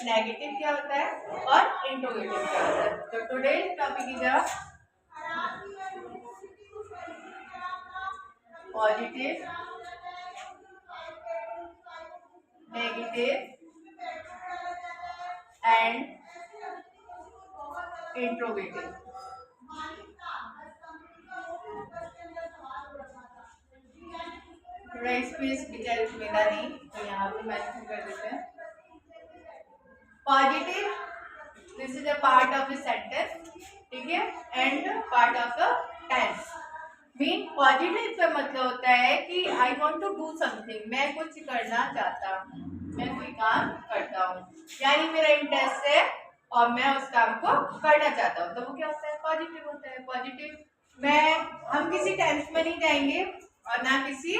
Negative क्या होता है और इंट्रोगेटिव क्या होता है। तो today topic is a positive, negative and interrogative. थोड़ा स्पेस बेचारे मिला नहीं तो यहाँ पे मेंशन कर देते हैं। Positive, this is a part of a sentence, ठीक है, and part of a tense. Mean positive का मतलब होता है कि I want to do something, मैं कुछ करना चाहता हूँ, मैं कोई काम करता हूँ, यानी मेरा इंटरेस्ट है और मैं उस काम को करना चाहता हूँ, तो वो क्या होता है, पॉजिटिव होता है। पॉजिटिव में हम किसी टेंस में नहीं जाएंगे और ना किसी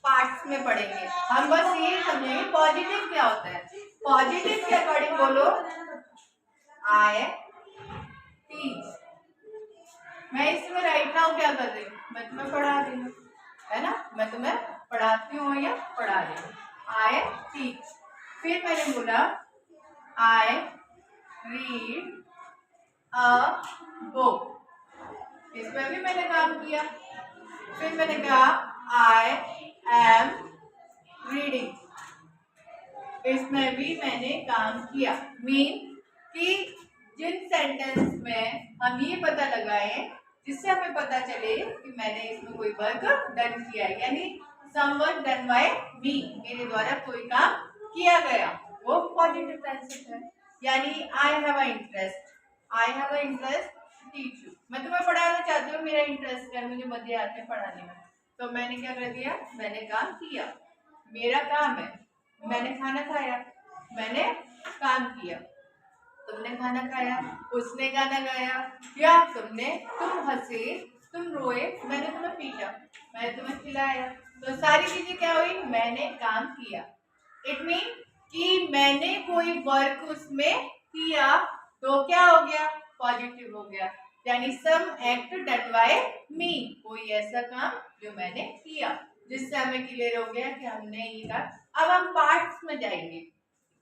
पार्ट्स में पढ़ेंगे, हम बस ये समझेंगे पॉजिटिव क्या होता है। पॉजिटिव के अकॉर्डिंग बोलो, आई टीच। मैं इसमें राइट नाउ क्या कर रही हूँ, मैं तुम्हें पढ़ा रही हूँ, है ना, मैं तुम्हें पढ़ाती हूँ या पढ़ा रही हूँ, आई टीच। फिर मैंने बोला आई रीड अ बुक, इसमें भी मैंने काम किया। फिर मैंने कहा आई एम रीडिंग, इसमें भी मैंने काम किया। मीन कि जिन सेंटेंस में हम ये पता लगाए जिससे हमें पता चले कि मैंने इसमें कोई वर्क डन किया है, यानी सम वर्क डन बाय मी, मेरे द्वारा कोई काम किया गया, वो पॉजिटिव टेंस है। यानी I have a interest, I have a interest teach you, मैं तुम्हें पढ़ाना चाहती हूँ, मेरा इंटरेस्ट है, मुझे मजे आते हैं पढ़ाने में, तो मैंने क्या कर दिया, मैंने काम किया, मेरा काम है। मैंने खाना खाया, मैंने काम किया। तुमने खाना खाया, उसने गाना गाया, या तुम हंसे, तुम रोए, मैंने तुम्हें पीटा, मैंने तुम्हें खिलाया, तो सारी चीजें क्या हुई, मैंने काम किया। इट मीन कि मैंने कोई वर्क उसमें किया, तो क्या हो गया, पॉजिटिव हो गया, यानी सम एक्ट डन बाय मी, कोई ऐसा काम जो मैंने किया, जिससे हमें क्लियर हो गया कि हमने ये काम। अब हम पार्ट्स में जाएंगे,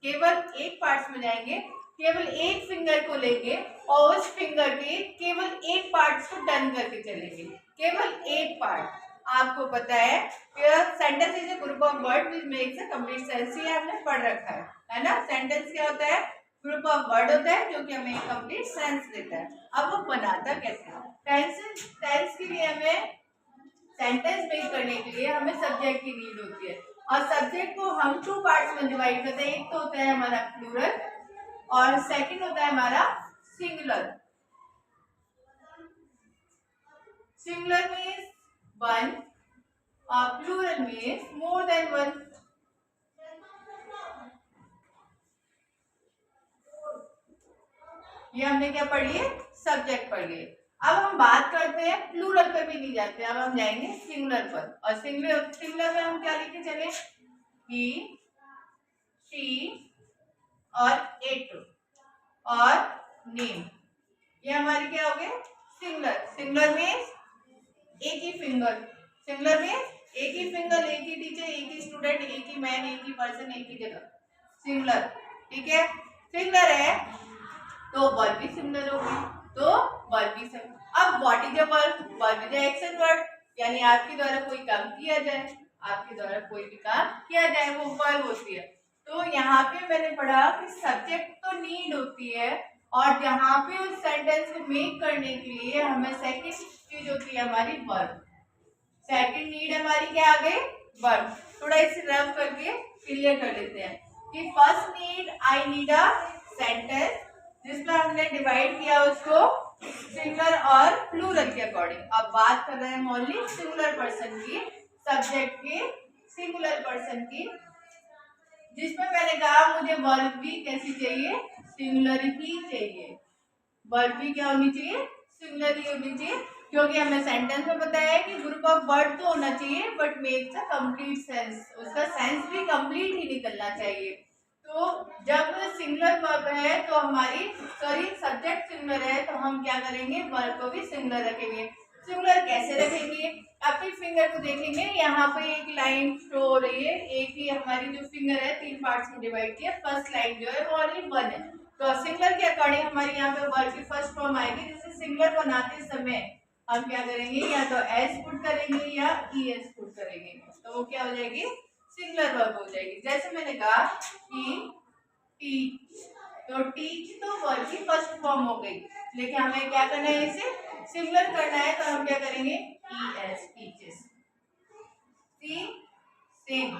केवल एक पार्ट्स में जाएंगे, केवल एक फिंगर को लेंगे और उस फिंगर के केवल एक पार्ट्स को डन करके चलेंगे, केवल एक पार्ट। आपको पता है कि sentence is a group of word which makes a complete sense, ये हमने पढ़ रखा है ना। सेंटेंस क्या होता है, ग्रुप ऑफ वर्ड होता है जो कि हमें एक कंप्लीट सेंस देता है। अब वो बनाता कैसे, टेंस के लिए हमें सेंटेंस मेक करने के लिए हमें सब्जेक्ट की नीड होती है, और सब्जेक्ट को हम टू पार्ट्स में डिवाइड करते हैं। एक तो होता है हमारा प्लूरल और सेकंड होता है हमारा सिंगुलर। सिंगुलर मीन्स वन और plural means more than one. ये हमने क्या पढ़ लिए, सब्जेक्ट पढ़ लिए। अब हम बात करते हैं प्लूरल पे भी नहीं जाते, अब हम जाएंगे सिंगुलर पर। और सिंगुलर में हम क्या लिखे चले, ही, शी और इट और नेम, ये हमारे क्या हो गए सिंगुलर। सिंगुलर मीन्स एक ही फिंगर, सिंगुलर मीन्स एक ही फिंगर, एक ही टीचर, एक ही स्टूडेंट, एक ही मैन, एक ही पर्सन, एक ही जगह, सिंगुलर, ठीक है। सिंगुलर है तो वर्ब भी सिंगुलर होगी, तो वर्ब भी सिंगुलर। अब what is a verb, verb is a action word, यानी आपके द्वारा कोई काम किया जाए, आपके द्वारा कोई भी काम किया जाए, वो वर्ब होती है। तो यहाँ पे मैंने पढ़ा कि सब्जेक्ट तो नीड होती है, और जहाँ पे उस सेंटेंस को मेक करने के लिए हमें सेकंड चीज होती है हमारी वर्ब। सेकंड नीड हमारी क्या आ गई, वर्ब। थोड़ा इसे रब करके क्लियर कर लेते हैं कि first need, I need a sentence, जिसमें हमने डिवाइड किया उसको सिंगुलर और प्लूरल के अकॉर्डिंग। अब बात कर रहे हैं ओनली सिंगुलर पर्सन की, सब्जेक्ट की, सिंगुलर पर्सन की, जिसमें मैंने कहा मुझे वर्ब भी कैसी चाहिए, सिंगुलर ही चाहिए। वर्ब भी क्या होनी चाहिए, सिंगुलर ही होनी चाहिए, क्योंकि हमें सेंटेंस में बताया है कि ग्रुप ऑफ वर्ड तो होना चाहिए but makes a complete sense, उसका सेंस भी कंप्लीट ही निकलना चाहिए। तो जब सिंगुलर वर्ब है तो हमारी सब्जेक्ट सिंगुलर है, तो हम क्या करेंगे, वर्ब को भी सिंगुलर रखेंगे। सिंगुलर कैसे रखेंगे? अपनी फिंगर को देखेंगे, यहाँ पे एक लाइन शो हो रही है, एक ही हमारी जो फिंगर है 3 पार्ट्स में डिवाइड किया, फर्स्ट लाइन जो है वो ओनली 1 है। तो सिंगुलर के अकॉर्डिंग हमारे यहाँ पे वर्ब की फर्स्ट फॉर्म आएगी, जिसे सिंगुलर बनाते समय हम क्या करेंगे, या तो एस पुट करेंगे या ई एस पुट करेंगे, तो वो क्या हो जाएगी, सिंगुलर वर्ब हो जाएगी। जैसे मैंने कहा कि टीच, तो टीच तो वर्ब की फर्स्ट फॉर्म हो गई, लेकिन हमें क्या करना है, इसे सिंगुलर करना है, तो हम क्या करेंगे, ई एस, टीचेस। सी सिंग,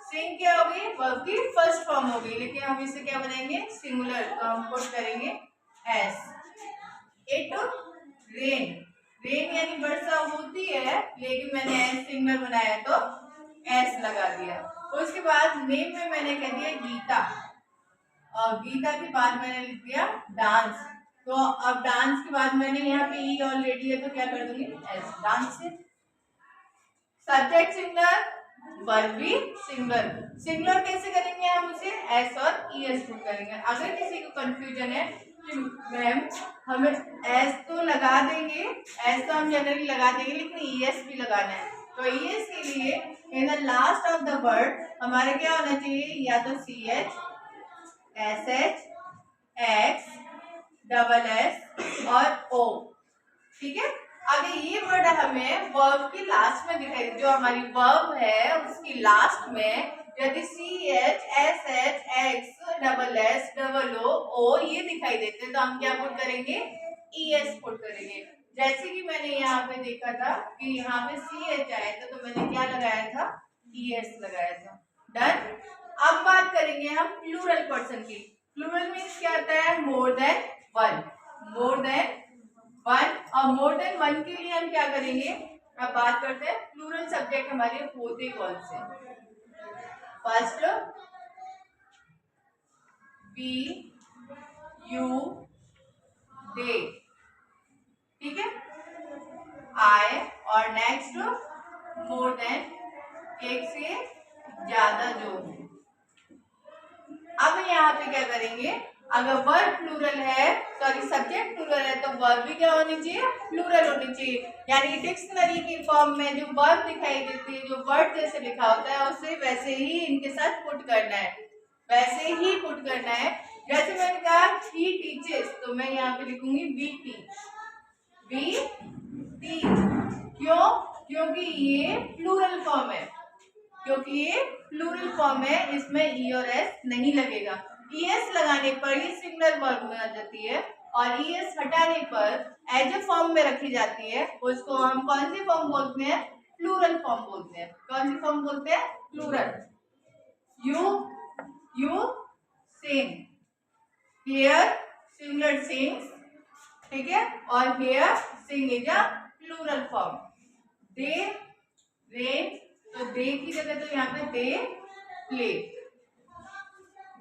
सिंग क्या हो गई, वर्ब की फर्स्ट फॉर्म हो गई, लेकिन हम इसे क्या बनाएंगे, सिंगुलर, तो हम पुट करेंगे एस। इट रेन, रेन यानी वर्षा होती है, लेकिन मैंने एस सिंगुलर बनाया तो एस लगा दिया। उसके बाद नेम में मैंने कह दिया गीता, और गीता के बाद मैंने लिख दिया डांस। तो अब डांस के बाद मैंने यहाँ पे ई ऑलरेडी है, तो क्या कर दूंगी, एस, डांस से। सब्जेक्ट सिंगुलर, वर्ब भी सिंगुलर। सिंगुलर कैसे करेंगे हम उसे, एस और ई एस पुट करेंगे। अगर किसी को कंफ्यूजन है कि मैम हमें एस तो लगा देंगे, एस तो हम जनरली लगा देंगे, लेकिन ई एस भी लगाना है, तो ई एस के लिए in the last of the word हमारे क्या होना चाहिए, या तो C H, S H, X, double S और ओ, ठीक है। अगर ये वर्ड हमें वर्ब की लास्ट में दिखाई दे, जो हमारी वर्ब है उसकी लास्ट में यदि C H, S H, X, double S, double O ये दिखाई देते हैं, तो हम क्या पुट करेंगे, ई एस पुट करेंगे। जैसे कि मैंने यहाँ पे देखा था कि यहाँ पे सी एच आया था, तो मैंने क्या लगाया था, ई एस लगाया था। डन। अब बात करेंगे हम प्लूरल पर्सन की। प्लूरल मीन्स क्या आता है, मोर देन वन, मोर देन वन, और मोर देन वन के लिए हम क्या करेंगे, अब बात करते हैं प्लूरल सब्जेक्ट हमारे होते कौन से। फर्स्ट वी, यू, दे, ठीक है, आई, और नेक्स्ट मोर देन, एक से ज्यादा जो। अब यहाँ पे क्या करेंगे, अगर वर्ब प्लूरल है, सॉरी सब्जेक्ट प्लूरल है, तो वर्ब भी क्या होनी चाहिए, प्लूरल होनी चाहिए। यानी डिक्शनरी की फॉर्म में जो वर्ब दिखाई देती है, जो वर्ड जैसे लिखा होता है, उसे वैसे ही इनके साथ पुट करना है, वैसे ही पुट करना है। जैसे मैंने कहा ही टीचेस, तो मैं यहाँ पे लिखूंगी वी टीच, वी टीच। क्यों, क्योंकि ये प्लूरल फॉर्म है, क्योंकि ये प्लूरल फॉर्म है, इसमें ई और एस नहीं लगेगा। ई एस लगाने पर ये सिंगुलर वर्ब में आ जाती है, और ई एस हटाने पर एज ए फॉर्म में रखी जाती है, उसको हम कौन सी फॉर्म बोलते हैं, प्लूरल फॉर्म बोलते हैं। कौन सी फॉर्म बोलते हैं, plural. You sing, here singular sings, ठीक है, और here sing is a plural form. They rain, तो दे की जगह तो यहाँ पे they play,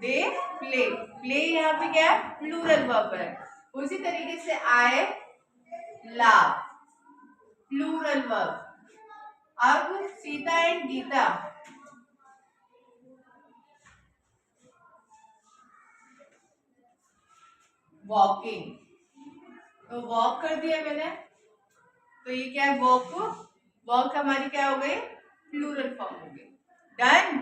they play, play यहाँ पे क्या है, प्लूरल वर्ब है। उसी तरीके से आई लाव, प्लूरल वर्ब। अब सीता एंड गीता, वॉकिंग, तो वॉक कर दिया मैंने, तो ये क्या है, वॉक, वॉक हमारी क्या हो गई, प्लूरल फॉर्म हो गई। डन।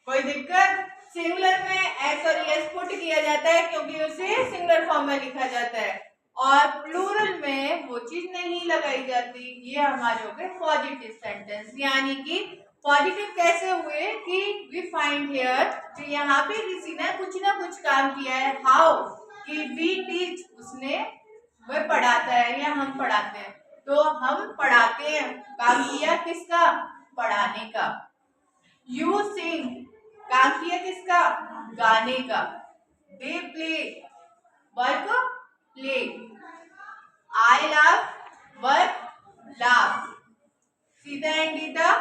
कोई दिक्कत, सिंगुलर में एस और एस पुट किया जाता है क्योंकि उसे सिंगुलर फॉर्म में लिखा जाता है, और प्लूरल में वो चीज नहीं लगाई जाती। ये हमारे हो गए पॉजिटिव सेंटेंस। यानी कि पॉजिटिव कैसे हुए कि वी फाइंड हियर कि यहाँ पे किसी ने कुछ ना कुछ काम किया है। हाउ, कि वी टीच, उसने, वह पढ़ाता है या हम पढ़ाते हैं, तो हम पढ़ाते हैं, काम किया किसका, पढ़ाने का। यू सिंग, काम किया किसका, गाने का। They play, work play. I laugh, work laugh. Sita and Gita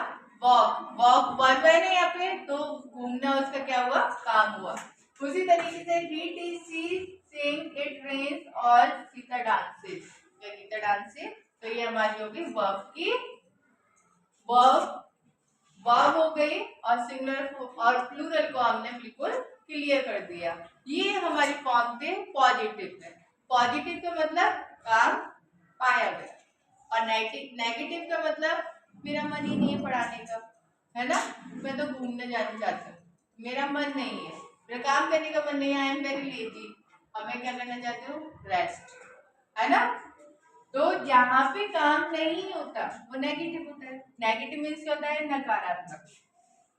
walk, walk verb है ना यहाँ पे, तो घूमना उसका क्या हुआ, काम हुआ। उसी तरीके से ही टी सी सिंग इट रेन्स और सीता डांसेस, या गीता डांसेस, तो ये हमारी होगी वर्ब की, वर्ब वर्ब हो गई, और सिंगुलर और प्लूरल को हमने बिल्कुल क्लियर कर दिया। ये हमारी फॉर्म थे पॉजिटिव में। पॉजिटिव का मतलब काम पाया गया। और नेगेटिव का मतलब मेरा मन ही नहीं है पढ़ाने का, है ना, मैं तो घूमने जाना चाहती हूँ, मेरा मन नहीं है, मेरा काम करने का मन नहीं है, आई एम वेरी लेजी, और मैं क्या करना चाहती हूँ, रेस्ट, है ना। तो जहाँ पे काम नहीं होता वो नेगेटिव होता है। नेगेटिव मीन्स क्या होता है, नकारात्मक।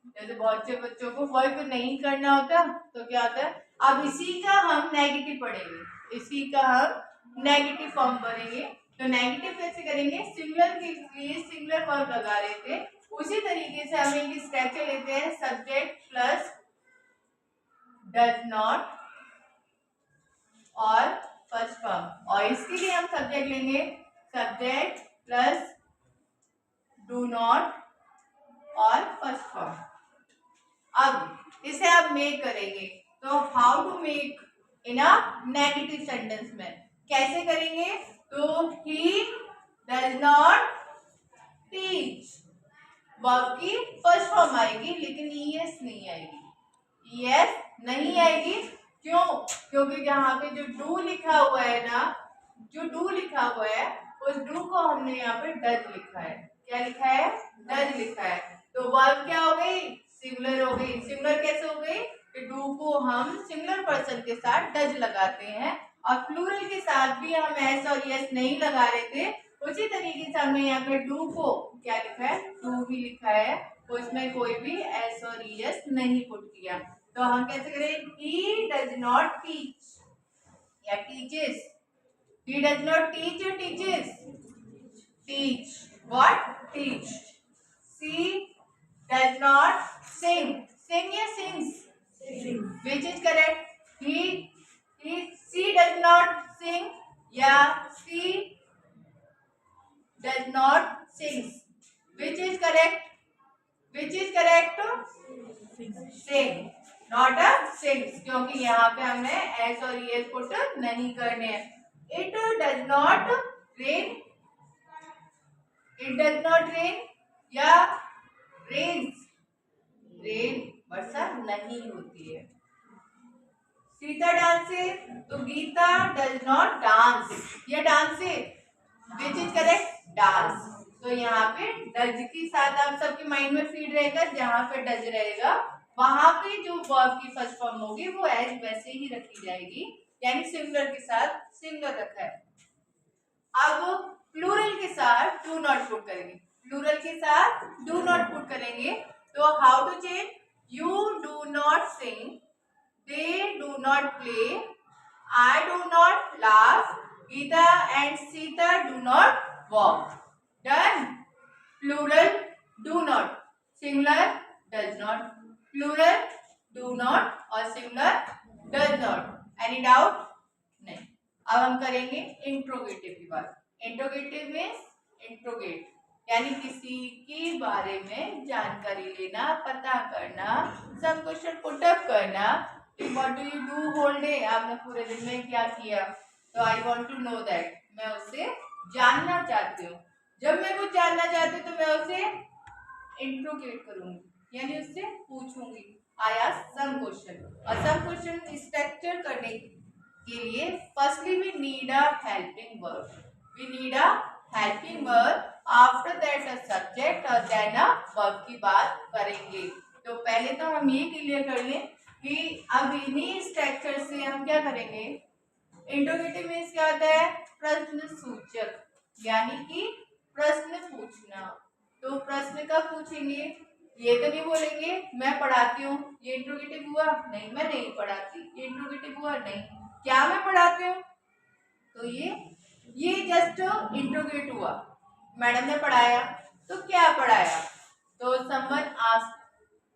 जैसे बहुत से बच्चों को वर्क नहीं करना होता तो क्या होता है, अब इसी का हम नेगेटिव पढ़ेंगे, इसी का हम नेगेटिव फॉर्म पढ़ेंगे। तो नेगेटिव कैसे करेंगे, सिंगुलर के लिए सिंगुलर वर्ब लगा रहे थे, उसी तरीके से हम एक स्ट्रक्चर लेते हैं, सब्जेक्ट प्लस डज नॉट और फर्स्ट फॉर्म, और इसके लिए हम सब्जेक्ट लेंगे सब्जेक्ट प्लस डू नॉट और फर्स्ट फॉर्म। अब इसे आप मेक करेंगे, तो how to make in a negative sentence में कैसे करेंगे, तो he does not teach, verb की फर्स्ट फॉर्म आएगी लेकिन ईएस नहीं आएगी, ईएस नहीं आएगी, क्यों, क्योंकि जहाँ पे जो डू लिखा हुआ है ना, जो डू लिखा हुआ है उस डू को हमने यहाँ पे डज लिखा है, क्या लिखा है, डज लिखा है, तो वर्ब क्या हो गई, सिंगुलर हो गई। सिंगुलर कैसे हो गई, कि डू को हम सिंगुलर पर्सन के साथ डज लगाते हैं, और प्लूरल के साथ भी हम एस और यस नहीं लगा रहे थे, उसी तरीके से हमने यहाँ पे डू को क्या लिखा है, डू भी लिखा है, तो इसमें कोई भी एस और यस नहीं पुट किया, तो हम कैसे करें, ही डज नॉट टीच या teaches, he does not teach or teaches, teach, what, teach, she does not sing, sing या sings, which is correct, she does not sing या she does not sings, which is correct, which is correct, sing, not a sings, क्योंकि यहाँ पे हमने S और ES put नहीं करने हैं। It does not rain, it does not rain या rains, rain वर्षा नहीं होती है। सीता डांसेस, तो गीता डज नॉट डांस या dances, which is correct, dance, तो यहाँ पे डज के साथ आप सबके माइंड में फीड रहेगा, जहाँ पे डज रहेगा वहां पे जो वर्ब की फर्स्ट फॉर्म होगी वो एज वैसे ही रखी जाएगी, यानी सिंगुलर के साथ सिंगुलर रखा है। अब प्लूरल के साथ डू नॉट पुट करेंगे, प्लूरल के साथ डू नॉट पुट करेंगे, तो how to change, you do not sing, they do not play, I do not laugh, Gita and Sita do not walk, done. Plural do not, singular does not, plural do not और singular does not, any doubt, नहीं। अब हम करेंगे interrogative की बात। Interrogative means interrogate, यानी किसी के बारे में जानकारी लेना, पता करना, सब क्वेश्चन पुट अप करना। What do you do whole day, आपने पूरे दिन में क्या किया, तो I want to know that, मैं उससे जानना चाहती हूँ। जब मैं कुछ जानना चाहती हूँ तो मैं उसे इंट्रोगेट करूंगी, यानी उससे पूछूंगी, आई आस्क सम क्वेश्चन, और सम क्वेश्चन स्ट्रक्चर करने के लिए firstly we need a helping verb, we need a helping verb, after that a subject और देन अ वर्ब की बात करेंगे। तो पहले तो हम ये क्लियर कर लें कि अब इन्हीं स्ट्रक्चर से हम क्या करेंगे, इंट्रोगेटिव मीन्स क्या होता है, प्रश्न सूचक, यानी कि प्रश्न पूछना। तो प्रश्न कब पूछेंगे, ये तो नहीं बोलेंगे मैं पढ़ाती हूँ, ये इंट्रोगेटिव हुआ, नहीं मैं नहीं पढ़ाती, ये इंट्रोगेटिव हुआ, नहीं क्या मैं पढ़ाती हूँ, तो ये जस्ट इंट्रोगेट हुआ, मैडम ने पढ़ाया, तो क्या पढ़ाया, तो समवन आस्क्ड,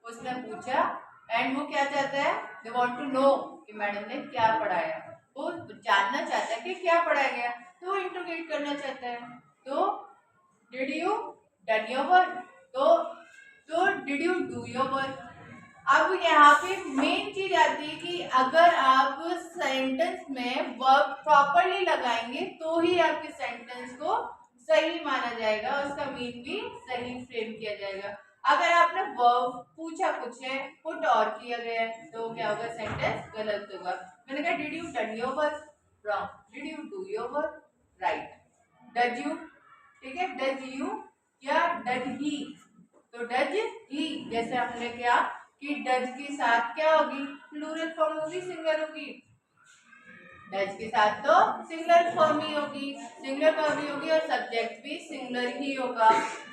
उसने पूछा, एंड वो क्या चाहता है, दे वांट टू नो कि मैडम ने क्या पढ़ाया, वो जानना चाहता है कि क्या पढ़ाया गया, तो इंट्रोगेट करना चाहता है। तो did you done your work, तो did you do your work. अब यहाँ पे मेन चीज आती है कि अगर आप सेंटेंस में वर्ब प्रॉपरली लगाएंगे तो ही आपके सेंटेंस को सही माना जाएगा, उसका मीन भी सही फ्रेम किया जाएगा। अगर आपने वर्ब पूछा कुछ है, पुट और किया गया है, तो क्या होगा, सेंटेंस गलत होगा। मैंने कहा did you done your work, wrong, did you do your work, right, does you ठीक है, डज यू या डज ही, तो डज ही जैसे हमने क्या कि डज के साथ क्या होगी, प्लूरल फॉर्म होगी, सिंगल होगी। डज के साथ तो सिंगुलर फॉर्म ही होगी, सिंगुलर फॉर्म ही होगी और सब्जेक्ट भी सिंगुलर ही होगा।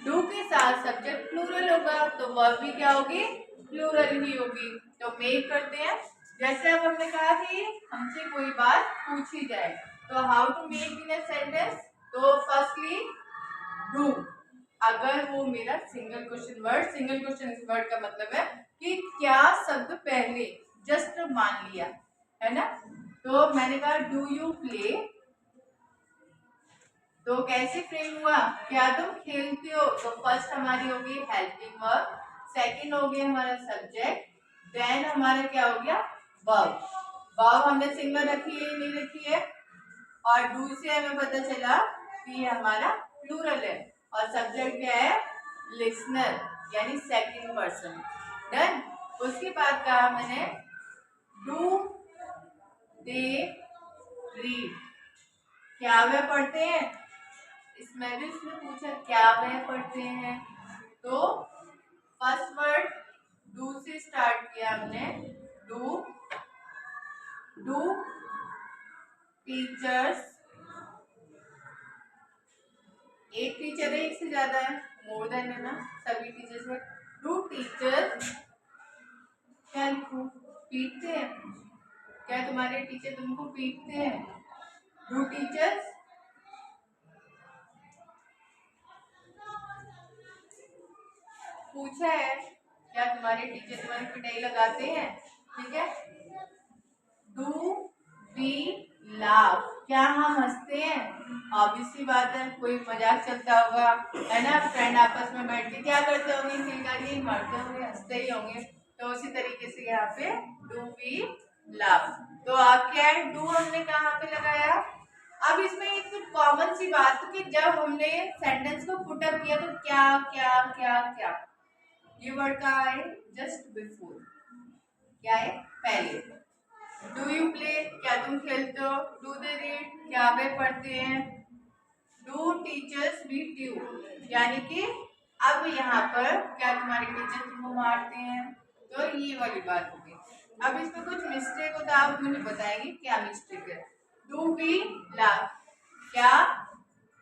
डू के साथ सब्जेक्ट प्लूरल होगा तो वर्ब भी क्या होगी, प्लूरल ही होगी। तो मेक करते हैं, जैसे अब हमने कहा कि हमसे कोई बात पूछी जाए तो how to make in a sentence, तो फर्स्टली डू, अगर वो मेरा सिंगल क्वेश्चन वर्ड का मतलब है कि क्या शब्द पहले जस्ट मान लिया है ना, तो मैंने कहा डू यू प्ले, तो कैसे फ्रेम हुआ, क्या तुम खेलते हो, तो फर्स्ट हमारी होगी हेल्पिंग वर्ब, सेकंड हो गया हमारा सब्जेक्ट, देन हमारा क्या हो गया वर्ब। वर्ब हमने सिंगल रखी है नहीं रखी है, और डू से हमें पता चला कि ये हमारा प्लूरल है, और सब्जेक्ट क्या है लिसनर यानी सेकंड पर्सन। डन, उसके बाद कहा मैंने डू दे रीड, क्या वे पढ़ते हैं, इसमें भी उसने पूछा क्या वे पढ़ते हैं, तो फर्स्ट वर्ड डू से स्टार्ट किया हमने, डू टीचर्स, एक टीचर है एक से ज्यादा है, मोर देन है ना, सभी टीचर्स में डू टीचर्स क्या लिखूं, पीटते हैं, क्या तुम्हारे टीचर तुमको पीटते हैं, डू टीचर्स पूछा है क्या तुम्हारे टीचर तुम्हारी पिटाई लगाते हैं, ठीक है। डू वी लाफ, क्या हम हंसते हैं, ऑब्वियसली बात है कोई मजाक चलता होगा है ना, फ्रेंड आपस में बैठ के क्या करते होंगे, किलकारी मारते होंगे, हंसते ही होंगे, तो उसी तरीके से यहाँ पे डू वी लाफ। तो आप क्या है डू हमने कहाँ पे लगाया, अब इसमें एक कॉमन सी बात कि जब हमने सेंटेंस को पुट अप किया तो क्या क्या क्या क्या, ये वर्ड कहाँ है जस्ट बिफोर, क्या है पहले। डू यू प्ले, क्या तुम खेलते हो, डू दे रीड, क्या वे पढ़ते हैं, डू टीचर्स बीट यू, यानी कि अब यहाँ पर क्या तुम्हारे टीचर तुमको मारते हैं, तो ये वाली बात होगी। अब इसमें कुछ मिस्टेक होता है, आप मुझे बताएंगे क्या मिस्टेक है। डू वी लाफ, क्या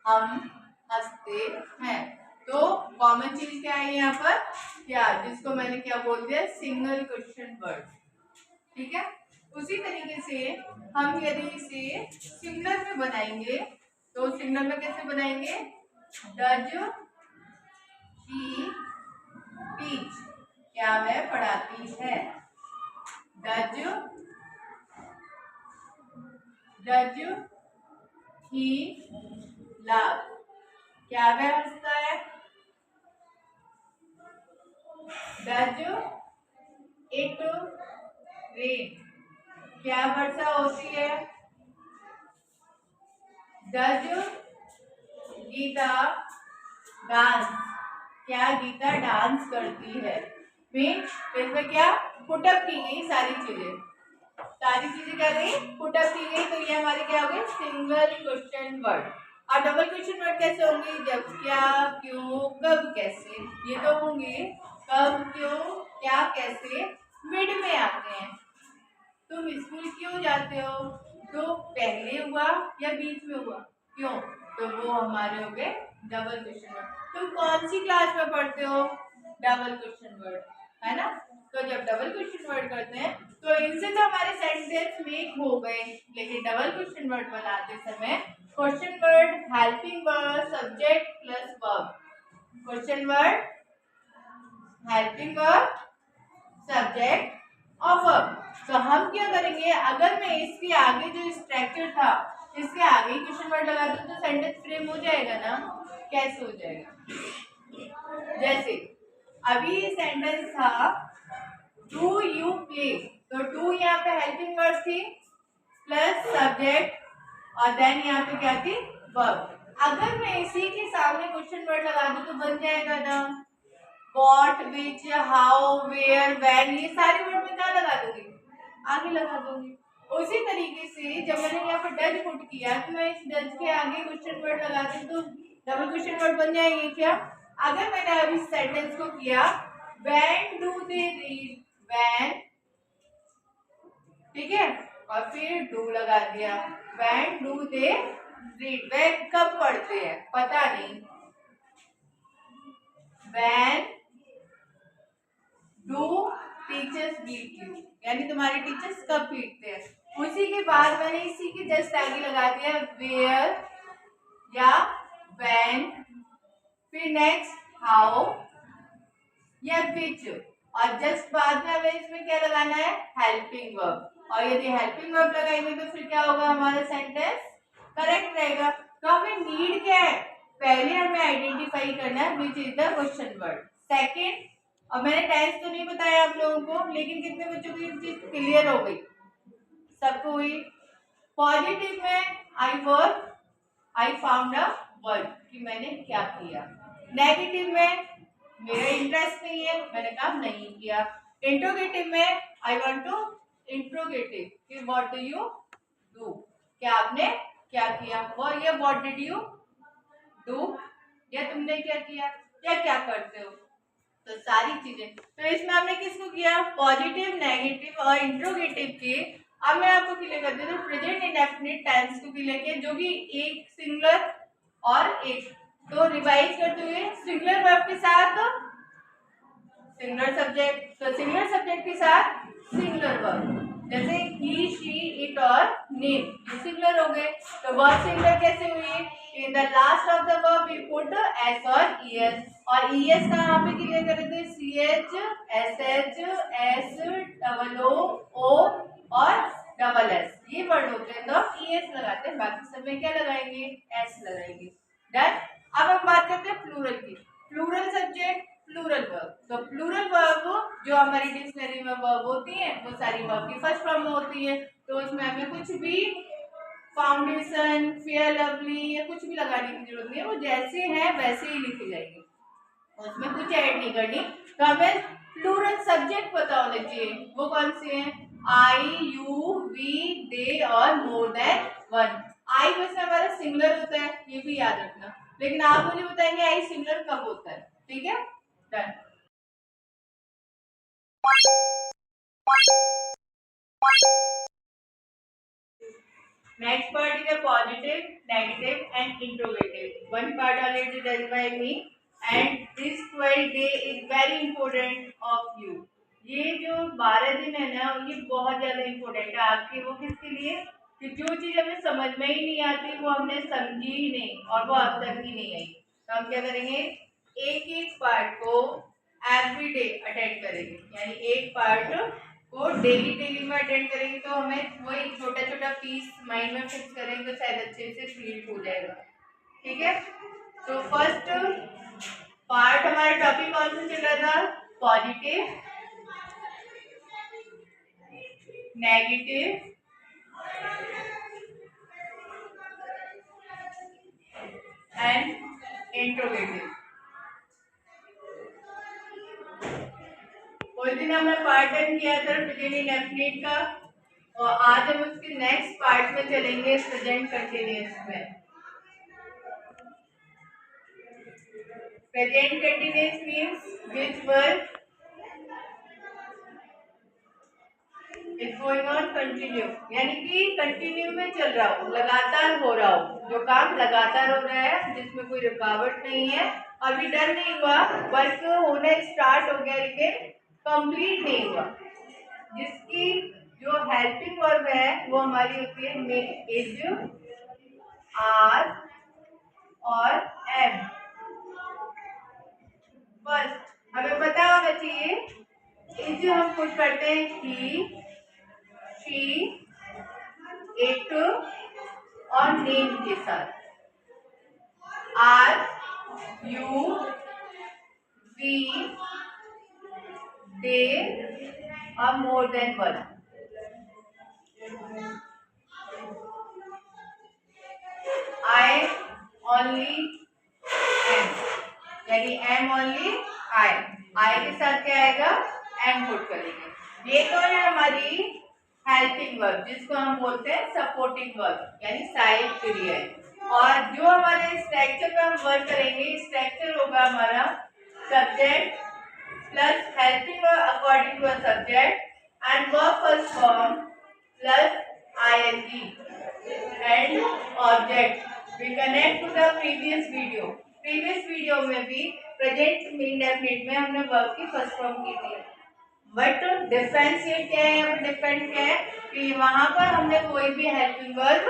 हम हंसते हैं, तो कॉमन चीज क्या है यहाँ पर, क्या जिसको मैंने क्या बोल दिया सिंगल क्वेश्चन वर्ड, ठीक है। उसी तरीके से हम यदि इसे सिंगुलर में बनाएंगे तो सिंगुलर में कैसे बनाएंगे, डज ही टीच, क्या वह पढ़ाती है, डज ही लाफ, क्या वह हंसता है, डज इट रेन, क्या वर्षा होती है, डज गीता डांस, क्या गीता डांस करती है। इसमें क्या पुटअप की गई सारी चीजें क्या गई पुटअप की गई, तो ये हमारे क्या हो गए सिंगल क्वेश्चन वर्ड। और डबल क्वेश्चन वर्ड कैसे होंगे, जब क्या क्यों कब कैसे, ये तो होंगे कब क्यों क्या कैसे मिड में आते हैं। तुम स्कूल क्यों जाते हो, तो पहले हुआ या बीच में हुआ, क्यों, तो वो हमारे हो गए डबल क्वेश्चन वर्ड। तुम कौन सी क्लास में पढ़ते हो, डबल क्वेश्चन वर्ड, है ना। तो जब डबल क्वेश्चन वर्ड करते हैं तो इनसे तो हमारे सेंटेंस मेक हो गए, लेकिन डबल क्वेश्चन वर्ड बनाते समय question word, helping word, subject plus verb, question word, helping verb, subject और वर्ब। तो हम क्या करेंगे, अगर मैं इसके आगे जो स्ट्रक्चर था इसके आगे क्वेश्चन वर्ड लगा दूं तो सेंटेंस फ्रेम हो जाएगा ना, कैसे हो जाएगा, जैसे अभी सेंटेंस था डू यू प्ले, तो डू यहाँ पे हेल्पिंग वर्ड थी प्लस सब्जेक्ट और देन यहाँ पे क्या थी वर्ब। अगर मैं इसी के सामने क्वेश्चन वर्ड लगा दूं तो बन जाएगा ना what, which, how, where, when, ये सारे वर्ड में क्या लगा दूंगी, आगे लगा दूंगी। उसी तरीके से जब मैंने यहाँ पर डज पुट किया तो मैं इस डज के आगे क्वेश्चन वर्ड लगा दूं तो डबल क्वेश्चन वर्ड बन जाएंगे क्या? अगर मैंने अभी सेंटेंस को किया when do they read, when, ठीक है, और फिर डू लगा दिया, व्हेन डू दे रीड, वे कब पढ़ते हैं पता नहीं, when do teachers beat you, यानी तुम्हारे टीचर्स कब पीटते हैं। उसी के बाद मैंने इसी के जस्ट आगे लगा दिया वेयर या व्हेन, फिर नेक्स्ट हाउ या विच, और जस्ट बाद में हमें इसमें क्या लगाना है, हेल्पिंग वर्ब, और यदि हेल्पिंग वर्ब लगाएंगे तो फिर क्या होगा, हमारा सेंटेंस करेक्ट रहेगा। तो हमें नीड क्या है, पहले हमें आइडेंटिफाई करना है which is the question word. Second, अब मैंने टेंस तो नहीं बताया आप लोगों को, लेकिन कितने बच्चों को ये चीज क्लियर हो गई, सबको हुई। पॉजिटिव में आई फाउंड अ वर्ड, कि मैंने क्या किया। नेगेटिव में मेरा इंटरेस्ट नहीं है, मैंने काम नहीं किया। इंट्रोगेटिव में आई वांट टू इंट्रोगेटिव, कि व्हाट डू यू डू, क्या आपने क्या किया, वो ये व्हाट डिड यू डू, या तुमने क्या किया, या क्या करते हो, तो सारी चीजें। तो इसमें हमने किसको किया, पॉजिटिव, नेगेटिव और इंट्रोगेटिव की। अब मैं आपको क्लियर कर देता हूँ प्रेजेंट इंडेफिनिट टेंस को क्लियर किया, जो कि एक सिंगुलर और एक, तो रिवाइज करते हुए सिंगुलर वर्ब के साथ सिंगुलर सब्जेक्ट, तो सिंगुलर सब्जेक्ट के साथ सिंगुलर वर्ब, जैसे ही, शी, इट और नेम, ये सिंगुलर हो गए। तो वर्ब सिंगुलर कैसे हुई, in the last of the verb we put S और ईएस, और ईएस का यहाँ पे क्लियर कर देते हैं C H S H S double O और डबल एस, ये वर्ड होते हैं तो ईएस लगाते हैं, बाकी सब में क्या लगाएंगे, एस लगाएंगे। डन। अब हम बात करते हैं प्लूरल की, प्लूरल सब्जेक्ट प्लूरल वर्ब। तो प्लूरल वर्ब जो हमारी डिक्शनरी में वर्ब होती है वो सारी वर्ब की फर्स्ट फॉर्म में होती है, तो उसमें हमें कुछ भी फाउंडेशन, फेयर लवली या कुछ भी लगाने की जरूरत नहीं है, वो जैसे है वैसे ही लिखी जाएगी, उसमें कुछ ऐड नहीं करनी। तो हमें प्लूरल सब्जेक्ट पता होने चाहिए, वो कौन से हैं, आई, यू, वी, दे और मोर देन वन। आई वैसे हमारा सिंगुलर होता है, ये भी याद रखना, लेकिन आप मुझे बताएंगे आई सिंगुलर कब होता है, ठीक है। Done. Next part is a positive, negative and interrogative. One part already done by me, and this 12 day is very important of you. ये जो 12 दिन है ना, ये बहुत ज्यादा इम्पोर्टेंट है आपके, वो किसके लिए, कि जो चीज हमें समझ में ही नहीं आती वो हमने समझी ही नहीं और वो अब तक ही नहीं आई, तो हम क्या करेंगे, एक एक पार्ट को एवरीडे अटेंड करेंगे, यानी एक पार्ट को डेली डेली में अटेंड करेंगे, तो हमें वही छोटा छोटा पीस माइंड में फिक्स करेंगे तो शायद अच्छे से फील हो जाएगा, ठीक है। तो फर्स्ट पार्ट हमारा टॉपिक कौन सा चल रहा था, पॉजिटिव, नेगेटिव एंड इंट्रोगेटिव। उस दिन हमने पार्ट 10 किया था प्रेजेंट इंडेफिनिट का, और आज हम उसके नेक्स्ट पार्ट में चलेंगे प्रेजेंट कंटिन्यूअस में। Present continuous means which verb is going on continue, यानी कि कंटिन्यू में चल रहा हो, लगातार हो रहा हो, जो काम लगातार हो रहा है जिसमें कोई रुकावट नहीं है, अभी डन नहीं हुआ, वर्क होना स्टार्ट हो गया लेकिन कंप्लीट नहीं हुआ, जिसकी जो हेल्पिंग वर्ब है वो हमारी होती है मेक, इज, आर और एम। फर्स्ट हमें पता होना चाहिए, इज हम पुट करते हैं ही, शी, इट और नेम के साथ, आर, यू, वी, दे और more than one. I only am, यानी एम ओनली आई के साथ क्या आएगा, एम पुट करेंगे। ये तो है हमारी हेल्पिंग वर्ब, जिसको हम बोलते हैं सपोर्टिंग वर्ब, यानी साइड पीरियड। और जो हमारे स्ट्रक्चर पे हम वर्क करेंगे, स्ट्रक्चर होगा हमारा subject plus helping verb according to a subject and verb first form plus ing and object. We connect to the previous video. Previous video में भी प्रेजेंट इंडेफिनिट में हमने वर्ब की फर्स्ट फॉर्म की थी, बट डिफरेंस ये क्या है, अब डिफरेंट क्या है कि वहां पर हमने कोई भी हेल्पिंग वर्ब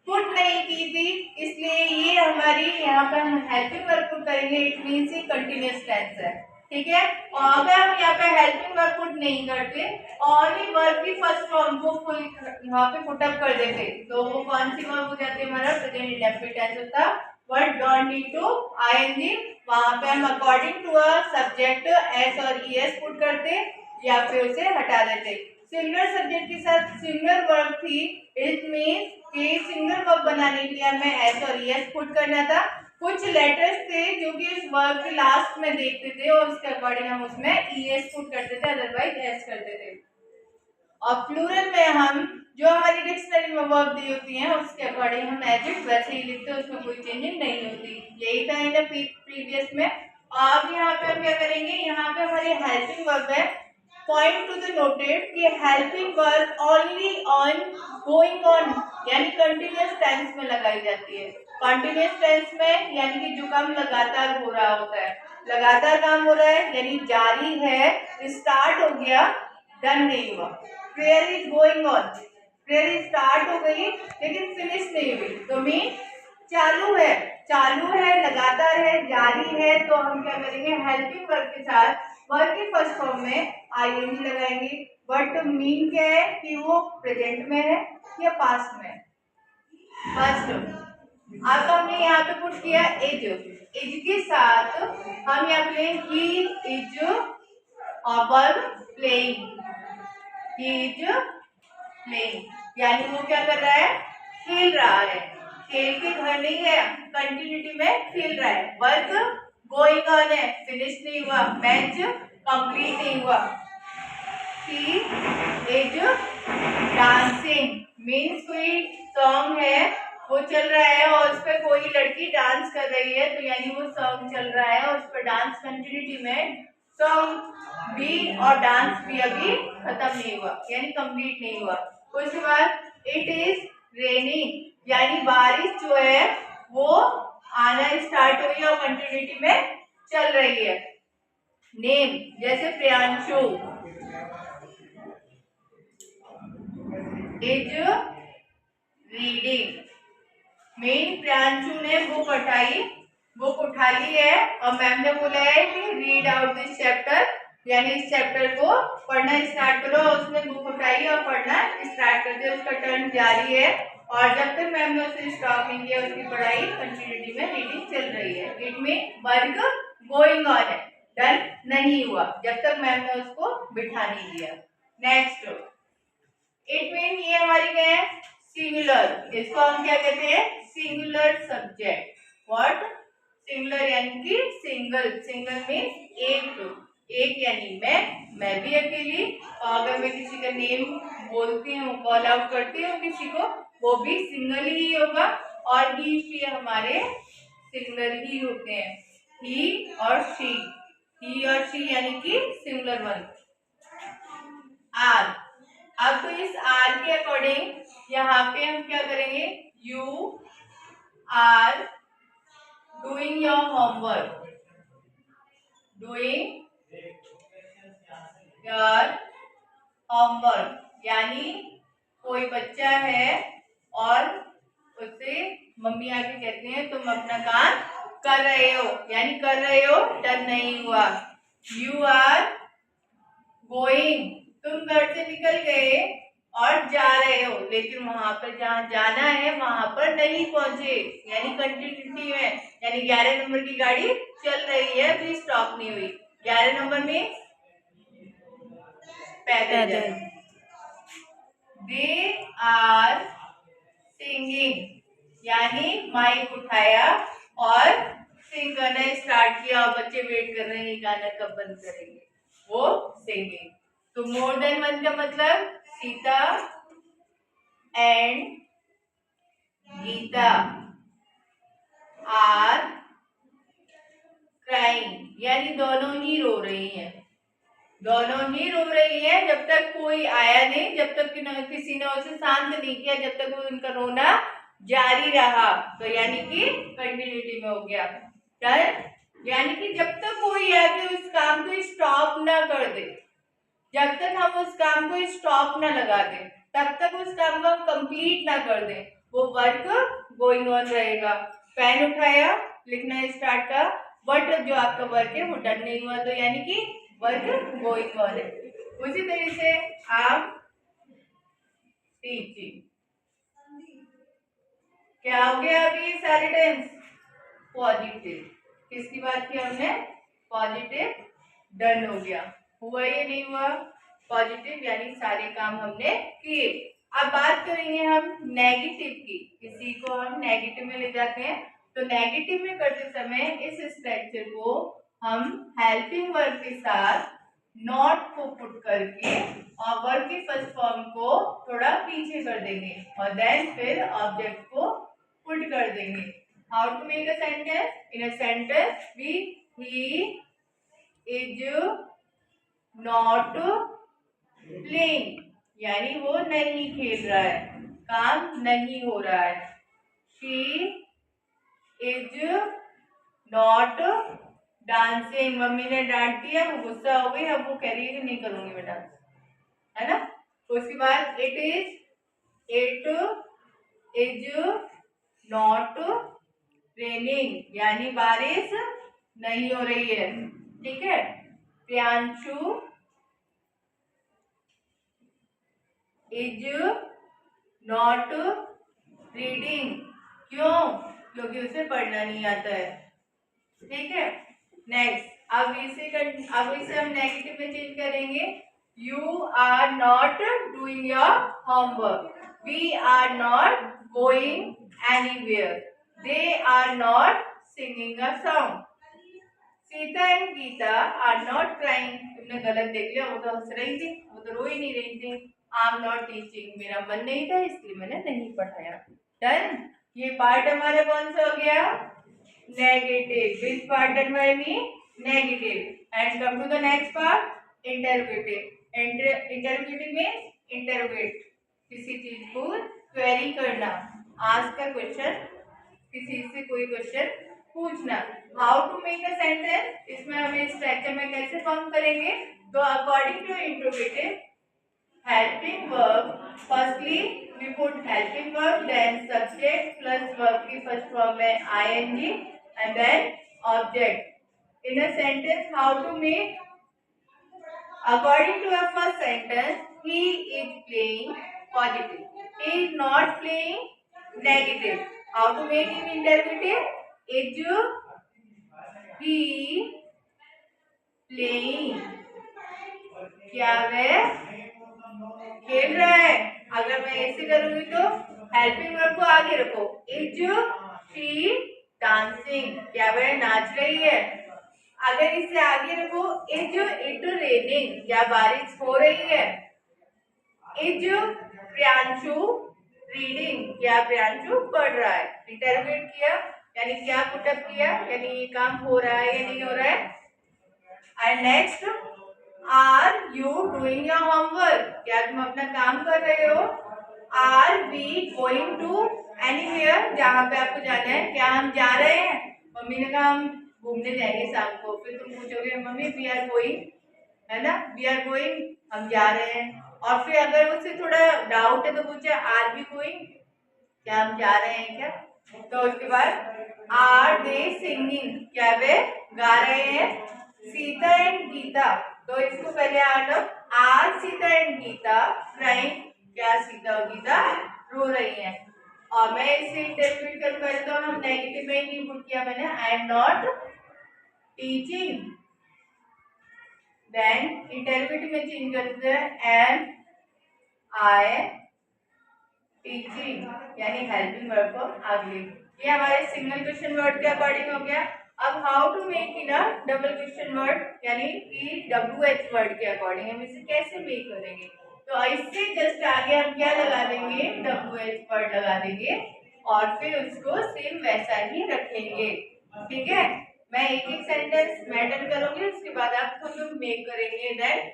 पुट नहीं की थी, इसलिए ये हमारी यहाँ पर हम हेल्पिंग वर्ब पुट करेंगे, इट मीन्स ये कंटिन्यूअस टेंस है, ठीक है। और अगर हम यहाँ पे हेल्पिंग वर्ब पुट नहीं करते और ही वर्ब की फर्स्ट फॉर्म को फुल यहाँ पे पुटअप कर देते, तो वो कौन सी वर्ब हो जाती है, हमारा प्रेजेंट इंडेफिनिट टेंस होता। But don't need to ING, वहां पे हम according to a subject S और ईएस पुट करते या फिर उसे हटा देते। सिंगुलर सब्जेक्ट के साथ सिंगुलर वर्ब थी, इट मींस कि सिंगुलर वर्ब बनाने के लिए हमें एस और ईएस पुट करना था। कुछ लेटर्स थे जो कि इस वर्ब के लास्ट में देखते थे और उसके अकॉर्डिंग हम उसमें ईएस पुट करते थे, अदरवाइज एस करते थे। और प्लूरल में हम जो हमारी डिक्शनरी में वर्ब दी होती हैं उसके अकॉर्डिंग हम एज इट वैसे ही लिखते हैं, उसमें कोई चेंजिंग नहीं होती। यही था इन प्रीवियस में। अब यहाँ पे हम क्या करेंगे, यहाँ पे हमारी हेल्पिंग वर्ब है। पॉइंट टू द नोटेड कि helping verb only on going on यानी कंटिन्यूअस टेंस में लगाई जाती है। कंटिन्यूअस टेंस में यानी कि जो काम लगातार हो रहा होता है, लगातार काम हो रहा है यानी जारी है, स्टार्ट हो गया, डन नहीं हुआ। Prayer is going on, prayer start हो गई लेकिन फिनिश नहीं हुई, तो मीन चालू है, चालू है, लगातार है, जारी है, तो हम क्या करेंगे, हेल्पिंग वर्ब के साथ वर्ब की फर्स्ट फॉर्म में आईएनजी लगाएंगे। बट मीन क्या है कि वो प्रेजेंट में है या पास्ट में है। फर्स्ट अब हमने यहाँ पे पुट किया इज, इज के साथ हम यहाँ पे ही इज और प्लेइंग, ही इज प्लेइंग यानी वो क्या कर रहा है, खेल रहा है। खेल के घर नहीं है, कंटिन्यूटी में खेल रहा है। वर्क गोइंग ऑन है, फिनिश नहीं हुआ, मैच कंप्लीट नहीं हुआ। ही इज डांसिंग मीन्स कोई सॉन्ग है वो चल रहा है और उस पर कोई लड़की डांस कर रही है, तो यानी वो सॉन्ग चल रहा है और उस पर डांस कंटिन्यूटी में, सॉन्ग भी और डांस भी अभी खत्म नहीं हुआ यानी कंप्लीट नहीं हुआ। उसके बाद इट इज रेनिंग यानी बारिश जो है वो आना स्टार्ट हुई और कंटिन्यूटी में चल रही है। नेम जैसे Priyanshu is reading, main Priyanshu ने बुक उठा ली है और मैम ने बोला है कि रीड आउट दिस चैप्टर यानी इस चैप्टर को पढ़ना स्टार्ट करो। उसने बुक उठाई और पढ़ना स्टार्ट कर दिया, उसका टर्न जारी है और जब तक मैम ने उसे स्टॉप नहीं किया उसकी पढ़ाई कंटिन्यूटी में रीडिंग चल रही है। It mean work going on है, डन नहीं हुआ जब तक मैम ने उसको बिठा नहीं दिया। नेक्स्ट इट मीन ये हमारी क्या है, सिंगुलर, इसको हम क्या कहते हैं, सिंगुलर सब्जेक्ट। व्हाट, सिंगुलर यानी कि सिंगल, सिंगल मीन एक यानी मैं भी अकेली, और अगर मैं किसी का नेम बोलती हूँ, कॉल आउट करती हूँ किसी को, वो भी सिंगल ही होगा। और ही शी हमारे सिंगुलर ही होते हैं, ही और शी यानी कि सिंगुलर वन। आर, अब तो इस आर के अकॉर्डिंग यहाँ पे हम क्या करेंगे, you are doing your homework, doing your homework यानी कोई बच्चा है और उससे मम्मी आके कहते हैं तुम अपना काम कर रहे हो यानी कर रहे हो, डन नहीं हुआ। यू आर गोइंग, तुम घर से निकल गए और जा रहे हो लेकिन वहां पर जहाँ जाना है वहां पर नहीं पहुंचे यानी कंटिन्यूटी में, यानी 11 नंबर की गाड़ी चल रही है अभी स्टॉप नहीं हुई। 11 नंबर में पैदल। दे आर सिंगिंग यानी माइक उठाया और सिंग करना स्टार्ट किया और बच्चे वेट कर रहे हैं गाना कब बंद करेंगे, वो सिंगिंग। तो मोर देन वन का मतलब Sita and Gita, are crying, यानी दोनों ही रो रही हैं, दोनों ही रो रही हैं जब तक कोई आया नहीं, जब तक किसी ने उसे शांत नहीं किया, जब तक वो उनका रोना जारी रहा। तो यानी कि कंटिन्यूटी में हो गया। यानी कि जब तक कोई आके उस काम को स्टॉप ना कर दे, जब तक हम उस काम को स्टॉप ना लगा दें, तब तक उस काम को हम कंप्लीट ना कर दें, वो वर्क गोइंग ऑन रहेगा। पेन उठाया, लिखना स्टार्ट का, बट जो आपका वर्क है वो डन नहीं हुआ, तो यानी कि वर्क गोइंग ऑन है। उसी तरह से आप टीचिंग, क्या हो गया अभी सारे टेंस पॉजिटिव, किसकी बात की हमने, पॉजिटिव, डन हो गया, हुआ ये नहीं हुआ, पॉजिटिव यानी सारे काम हमने किए। अब बात करेंगे हम नेगेटिव की, किसी को हम नेगेटिव में ले जाते हैं, तो नेगेटिव में करते समय इस स्ट्रक्चर को हम हेल्पिंग वर्ब के साथ नॉट को पुट करके और वर्ब की फर्स्ट फॉर्म को थोड़ा पीछे कर देंगे और देन फिर ऑब्जेक्ट को पुट कर देंगे। How to make a sentence? In a sentence, he is not playing, यानी वो नहीं खेल रहा है, काम नहीं हो रहा है। She is not dancing, mummy ने डांट दिया, वो गुस्सा हो गई, अब वो कह रही है कि नहीं करूंगी मैं डांस, है ना। तो उसके बाद it is not रेनिंग, यानी बारिश नहीं हो रही है, ठीक है। प्रियांशु इज नॉट रीडिंग, क्यों, क्योंकि उसे पढ़ना नहीं आता है, ठीक है। नेक्स्ट, अब इसे हम नेगेटिव में चेंज करेंगे। You are not doing your homework, we are not going anywhere, they are not singing a song, Sita and Gita are not crying, तुमने गलत देख लिया, वो तो हंस रही थी, वो तो रो ही नहीं रही थी। आई एम नॉट टीचिंग, मेरा मन नहीं था इसलिए मैंने नहीं पढ़ाया। डन, ये पार्ट हमारा कौन सा हो गया, negative, which part done by me, negative. And come to the next part, interrogative. Interrogative means interrogate, किसी चीज को क्वेरी करना, आस्क अ क्वेश्चन, किसी से कोई क्वेश्चन पूछना। How to make a sentence, इसमें हमें स्ट्रक्चर में कैसे फॉर्म करेंगे, तो according to interrogative helping verb, firstly we put helping verb, then subject plus verb की फर्स्ट फॉर्म में ING and then object. In a sentence how to make, according to a first sentence, he is playing positive, he is not playing negative. How to make it interrogative? Is he playing? क्या वह खेल रहा है। अगर मैं ऐसे करूंगी तो हेल्पिंग वर्ब को आगे रखो, इज शी डांसिंग, क्या वह नाच रही है। अगर इसे आगे रखो, इज इट रेनिंग, क्या बारिश हो रही है। इज प्रियांशु रीडिंग, क्या प्रियांशु पढ़ रहा है। इंटरोगेट किया यानी क्या पुटअप किया, यानी ये काम हो रहा है या नहीं हो रहा है। And next, are you doing your homework, क्या तुम अपना काम कर रहे हो। Are we going to anywhere, जहाँ पे आपको जाना है, क्या हम जा रहे हैं। मम्मी ने कहा हम घूमने जाएंगे शाम को, फिर तुम पूछोगे मम्मी वी आर गोइंग, है ना, वी आर गोइंग, हम जा रहे हैं। और फिर अगर उससे थोड़ा डाउट है तो पूछे आर वी गोइंग, क्या हम जा रहे हैं क्या। तो उसके बाद आर दे सिंगिंग, क्या वे गा रहे हैं। सीता एंड गीता, तो इसको पहले आना, are Sita and Gita crying, क्या सीता और गीता रो रही हैं। और मैं इसे इंटरप्रेट कर पहले तो हम नेगेटिव में ही पुट किया मैंने, I am not teaching, then interpret में चेंज करते हैं एम आई टीचिंग, यानी हेल्पिंग वर्ब को आगे। ये हमारे सिंगल क्वेश्चन वर्ड के अकॉर्डिंग हो गया। अब how to make in a double question word, यानी कि WH वर्ड के अकॉर्डिंग हम इसे कैसे मेक करेंगे। तो इससे जस्ट आगे हम क्या लगा देंगे, WH वर्ड लगा देंगे, और फिर उसको सेम वैसा ही रखेंगे। ठीक है, मैं एक एक सेंटेंस मैं डन करूंगी, उसके बाद आप खुद मेक करेंगे, देन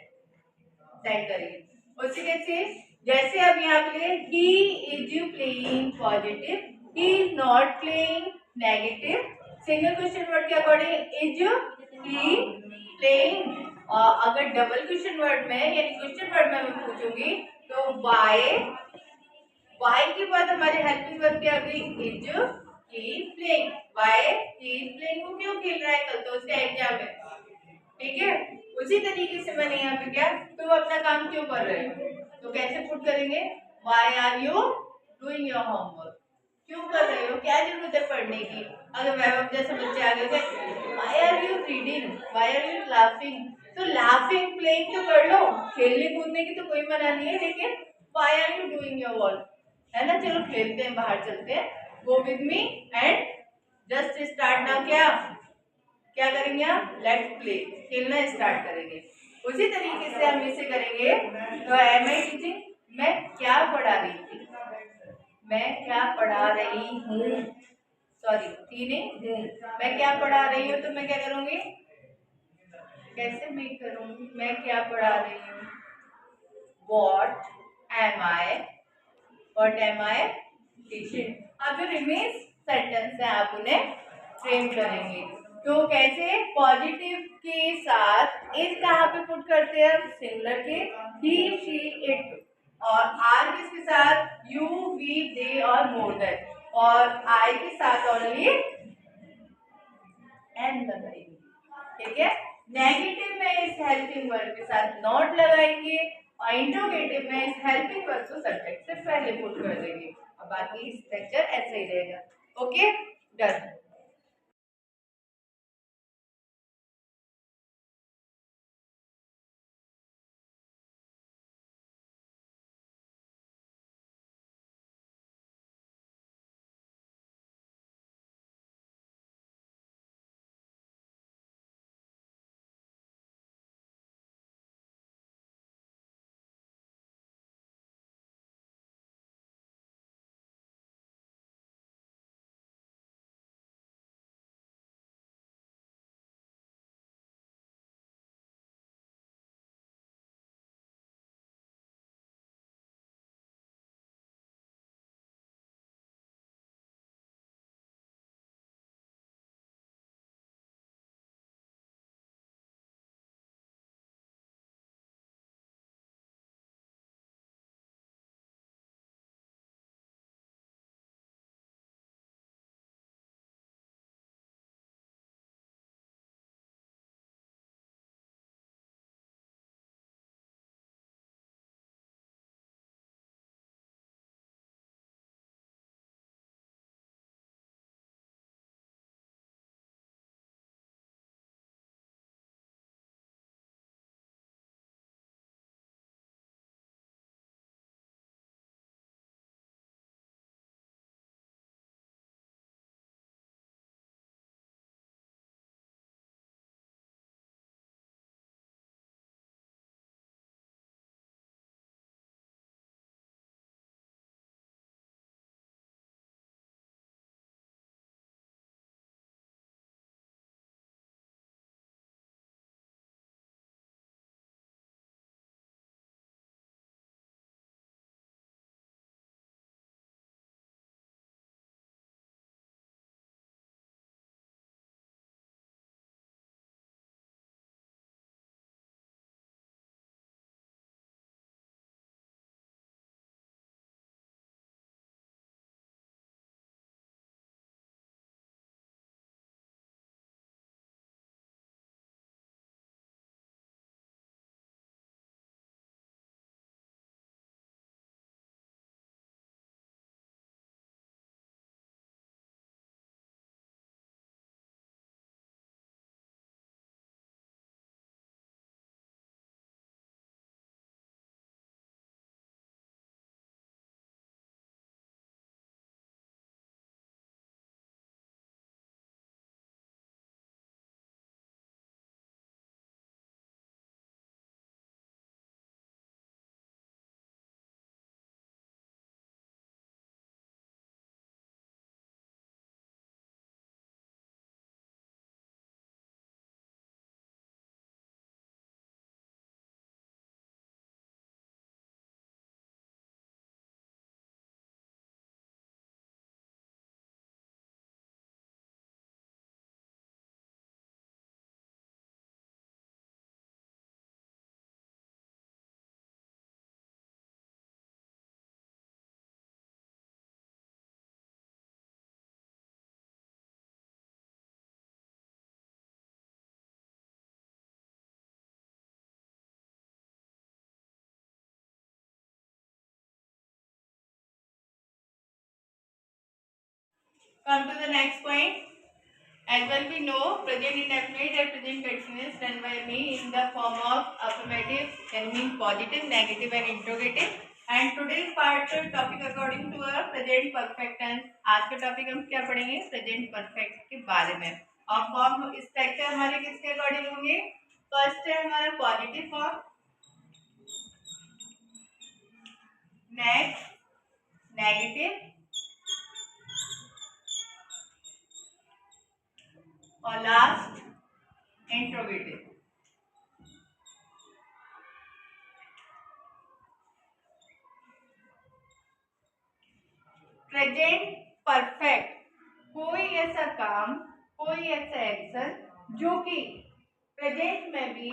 सेंड करेंगे। उसी कैसे, जैसे अब यहाँ पे he is playing positive, he is not playing negative. Single question word के अकॉर्डिंग इज ही प्लेइंग, और अगर डबल क्वेश्चन वर्ड में यानी क्वेश्चन वर्ड में मैं पूछूंगी तो वाई के बाद हमारे हेल्पिंग वर्ब क्या आ गई, is he playing. Why he is playing, वो क्यों खेल रहा है, कल तो उसका एग्जाम है। ठीक है, उसी तरीके से मैंने यहाँ पे क्या, तुम अपना काम क्यों कर रहे हो, तो कैसे पुट करेंगे, why are you doing your homework, क्यों कर रहे हो, क्या जरूरत है पढ़ने की। अगर वैभव जैसे बच्चे आ गए, why are you reading, why are you laughing, तो लाफिंग प्लेइंग तो कर लो, खेलने कूदने की तो कोई मना नहीं है, लेकिन why are you doing your work, है ना। चलो खेलते हैं, बाहर चलते हैं, go with me and just start now. क्या क्या करेंगे आप, लेट्स प्ले, खेलना स्टार्ट करेंगे। उसी तरीके से हम इसे करेंगे। तो एम आई टीचिंग, मैं क्या पढ़ा रही थी, मैं क्या पढ़ा रही हूँ, सॉरी थी नहीं हूँ, मैं क्या पढ़ा रही हूँ, तो मैं क्या करूंगी, कैसे मेक करूंगी, मैं क्या पढ़ा रही हूँ, what am I, what am I teaching. अब जो रिमेन्स सेंटेंस है आप उन्हें फ्रेम करेंगे। तो कैसे, पॉजिटिव के साथ इज कहाँ पे पुट करते हैं, सिंगुलर के ही शी इट, और आर किसके साथ, यू वी दे और मोर देन, और आई के साथ ओनली एन लगाएंगे। ठीक है, नेगेटिव में इस हेल्पिंग वर्ब के साथ नॉट लगाएंगे, और इंट्रोगेटिव में इस हेल्पिंग वर्ब को सब्जेक्ट से पहले पुट कर देंगे, और बाकी स्ट्रक्चर ऐसे ही रहेगा। Okay, done. Come to the next point. As well we know, present indefinite and present continuous done by me in the form of affirmative, can mean positive, negative and interrogative. And today's part topic according to a present perfect tense. आज का topic हम क्या पढ़ेंगे? Present perfect के बारे में. और form structure हमारे किसके अकॉर्डिंग होंगे? फर्स्ट है हमारा पॉजिटिव फॉर्म, नेक्स्ट नेगेटिव और लास्ट इंट्रोगेटिव. प्रेजेंट परफेक्ट कोई ऐसा काम, कोई ऐसा एक्शन जो कि प्रेजेंट में भी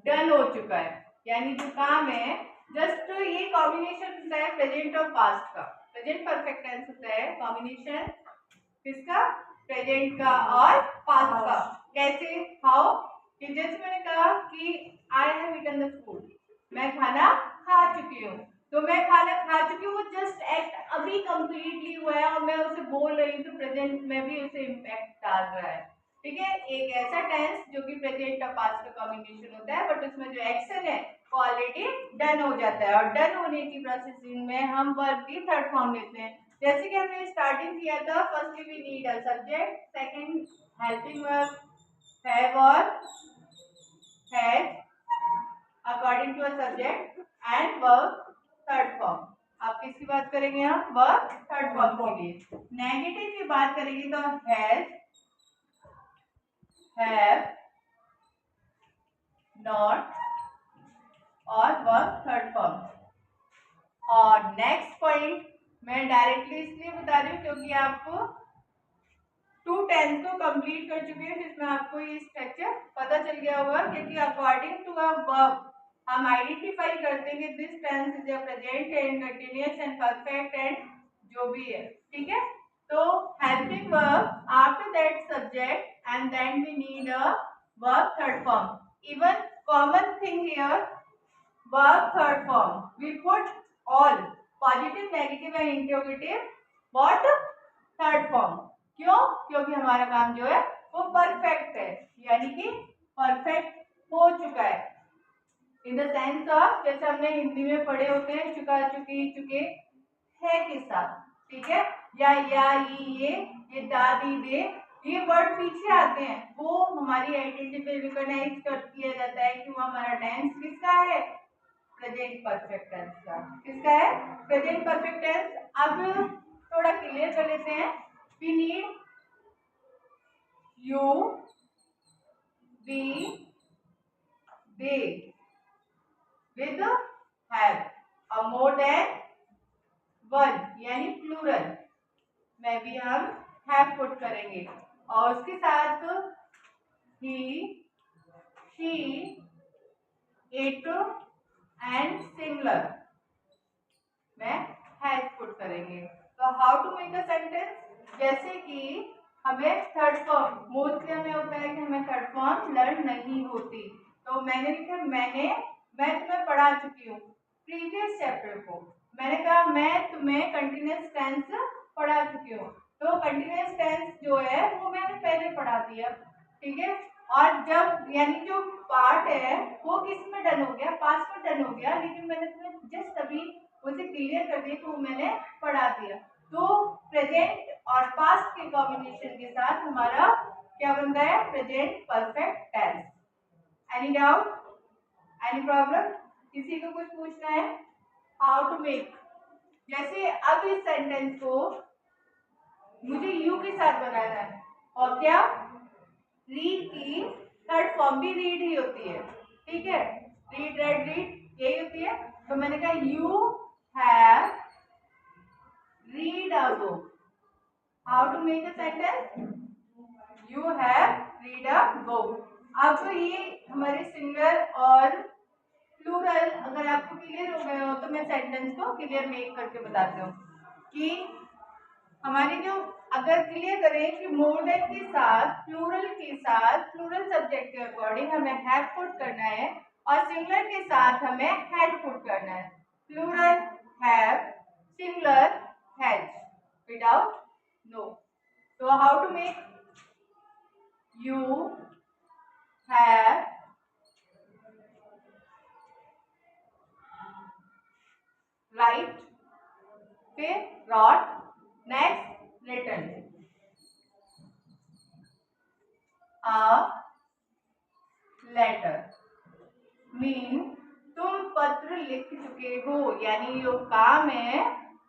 डन हो चुका है, यानी जो काम है जस्ट ये कॉम्बिनेशन होता है प्रेजेंट और पास्ट का. प्रेजेंट परफेक्ट टेंस होता है कॉम्बिनेशन किसका? प्रेजेंट का और पास्ट का. कैसे? हाउ? कि जैसे मैंने कहा कि I have eaten the food, मैं खाना खा चुकी हूँ. तो मैं खाना खा चुकी हूँ, वो जस्ट एक्ट अभी कंप्लीटली हुआ है और मैं उसे बोल रही हूँ, तो प्रेजेंट में भी उसे इम्पैक्ट डाल रहा है. ठीक है, एक ऐसा टेंस जो कि प्रेजेंट और पास्ट का कॉम्बिनेशन होता है, बट उसमें जो एक्शन है वो ऑलरेडी डन हो जाता है. और डन होने की प्रोसेसिंग में हम वर्ब की थर्ड फॉर्म लेते हैं. जैसे कि हमने स्टार्टिंग किया था, first we need a subject, second helping verb have और has according to a subject and verb third form. आप किसकी बात करेंगे? हम वर्ब थर्ड फॉर्म के लिए. नेगेटिव की बात करेंगे तो हैज, हैव, नॉट और वर्ब थर्ड फॉर्म. और नेक्स्ट पॉइंट मैं डायरेक्टली इसलिए बता रही हूँ क्योंकि आपको 2 टेंस को कंप्लीट कर चुके हैं, जिसमें आपको ये स्ट्रक्चर पता चल गया होगा. क्योंकि अकॉर्डिंग टू अ वर्ब हम आइडेंटिफाई करते हैं कि this tense is a present and continuous and perfect and जो भी है. ठीक है, तो helping verb after that subject and then we need a verb third form. Even common thing here, verb third form we put all positive, negative and interrogative what third form. क्यों? क्योंकि हमारा काम जो है वो परफेक्ट है, यानी कि परफेक्ट हो चुका है. इन द सेंस ऑफ जैसे हमने हिंदी में पढ़े होते हैं चुका, चुकी, चुके है के साथ. ठीक है, या ये दा, दी, दे, ये वर्ड पीछे आते हैं, वो हमारी आइडेंटिटी रिकॉग्नाइज कर दिया जाता है कि वो हमारा टेंस किसका है? प्रेजेंट परफेक्ट टेंस का. किसका है? Present perfect tense. अब थोड़ा क्लियर कर लेते हैं. We need you, we, they with have और मोर देन वन, यानी प्लूरल में भी हम हैव पुट करेंगे और उसके साथ ही, शी, इट एंड सिमिलर में हैज पुट करेंगे. तो how to make a sentence? जैसे कि हमें थर्ड फॉर्म मोस्टली हमें होता है कि हमें थर्ड फॉर्म लर्न नहीं होती. तो मैंने लिखा मैं तुम्हें पढ़ा चुकी हूँ प्रीवियस चैप्टर को. मैंने कहा मैं तुम्हें कंटिन्यूअस टेंस पढ़ा चुकी हूँ. तो कंटिन्यूअस टेंस जो है वो मैंने पहले पढ़ा दिया. ठीक है, और जब यानी जो पार्ट है वो किस में डन हो गया? पास्ट में डन हो गया, लेकिन मैंने तुम्हें जस्ट अभी उसे क्लियर कर दिया तो मैंने पढ़ा दिया. तो प्रेजेंट और पास्ट के कॉम्बिनेशन के साथ हमारा क्या बनता है? Present perfect tense. Any doubt, any problem? किसी को कुछ पूछना है? हाउ टू मेक, जैसे अब इस सेंटेंस को मुझे यू के साथ बनाना है और क्या? रीड की थर्ड फॉर्म भी रीड ही होती है. ठीक है, रीड, रेड, रीड यही होती है. तो मैंने कहा you have read a book. How to make a sentence? You have read a book. अब ये हमारे सिंगुलर और प्लूरल अगर आपको क्लियर हो गए हो तो मैं सेंटेंस को क्लियर मेक करके बताती हूँ कि हमारी जो अगर क्लियर करें कि मोर देन के साथ प्लूरल सब्जेक्ट के अकॉर्डिंग हमें हैव पुट करना है और सिंगुलर के साथ हमें हैड पुट करना है. Plural have, singular has without No. So how to make? You have write, फिर wrote, next written. A letter mean तुम पत्र लिख चुके हो, यानी जो काम है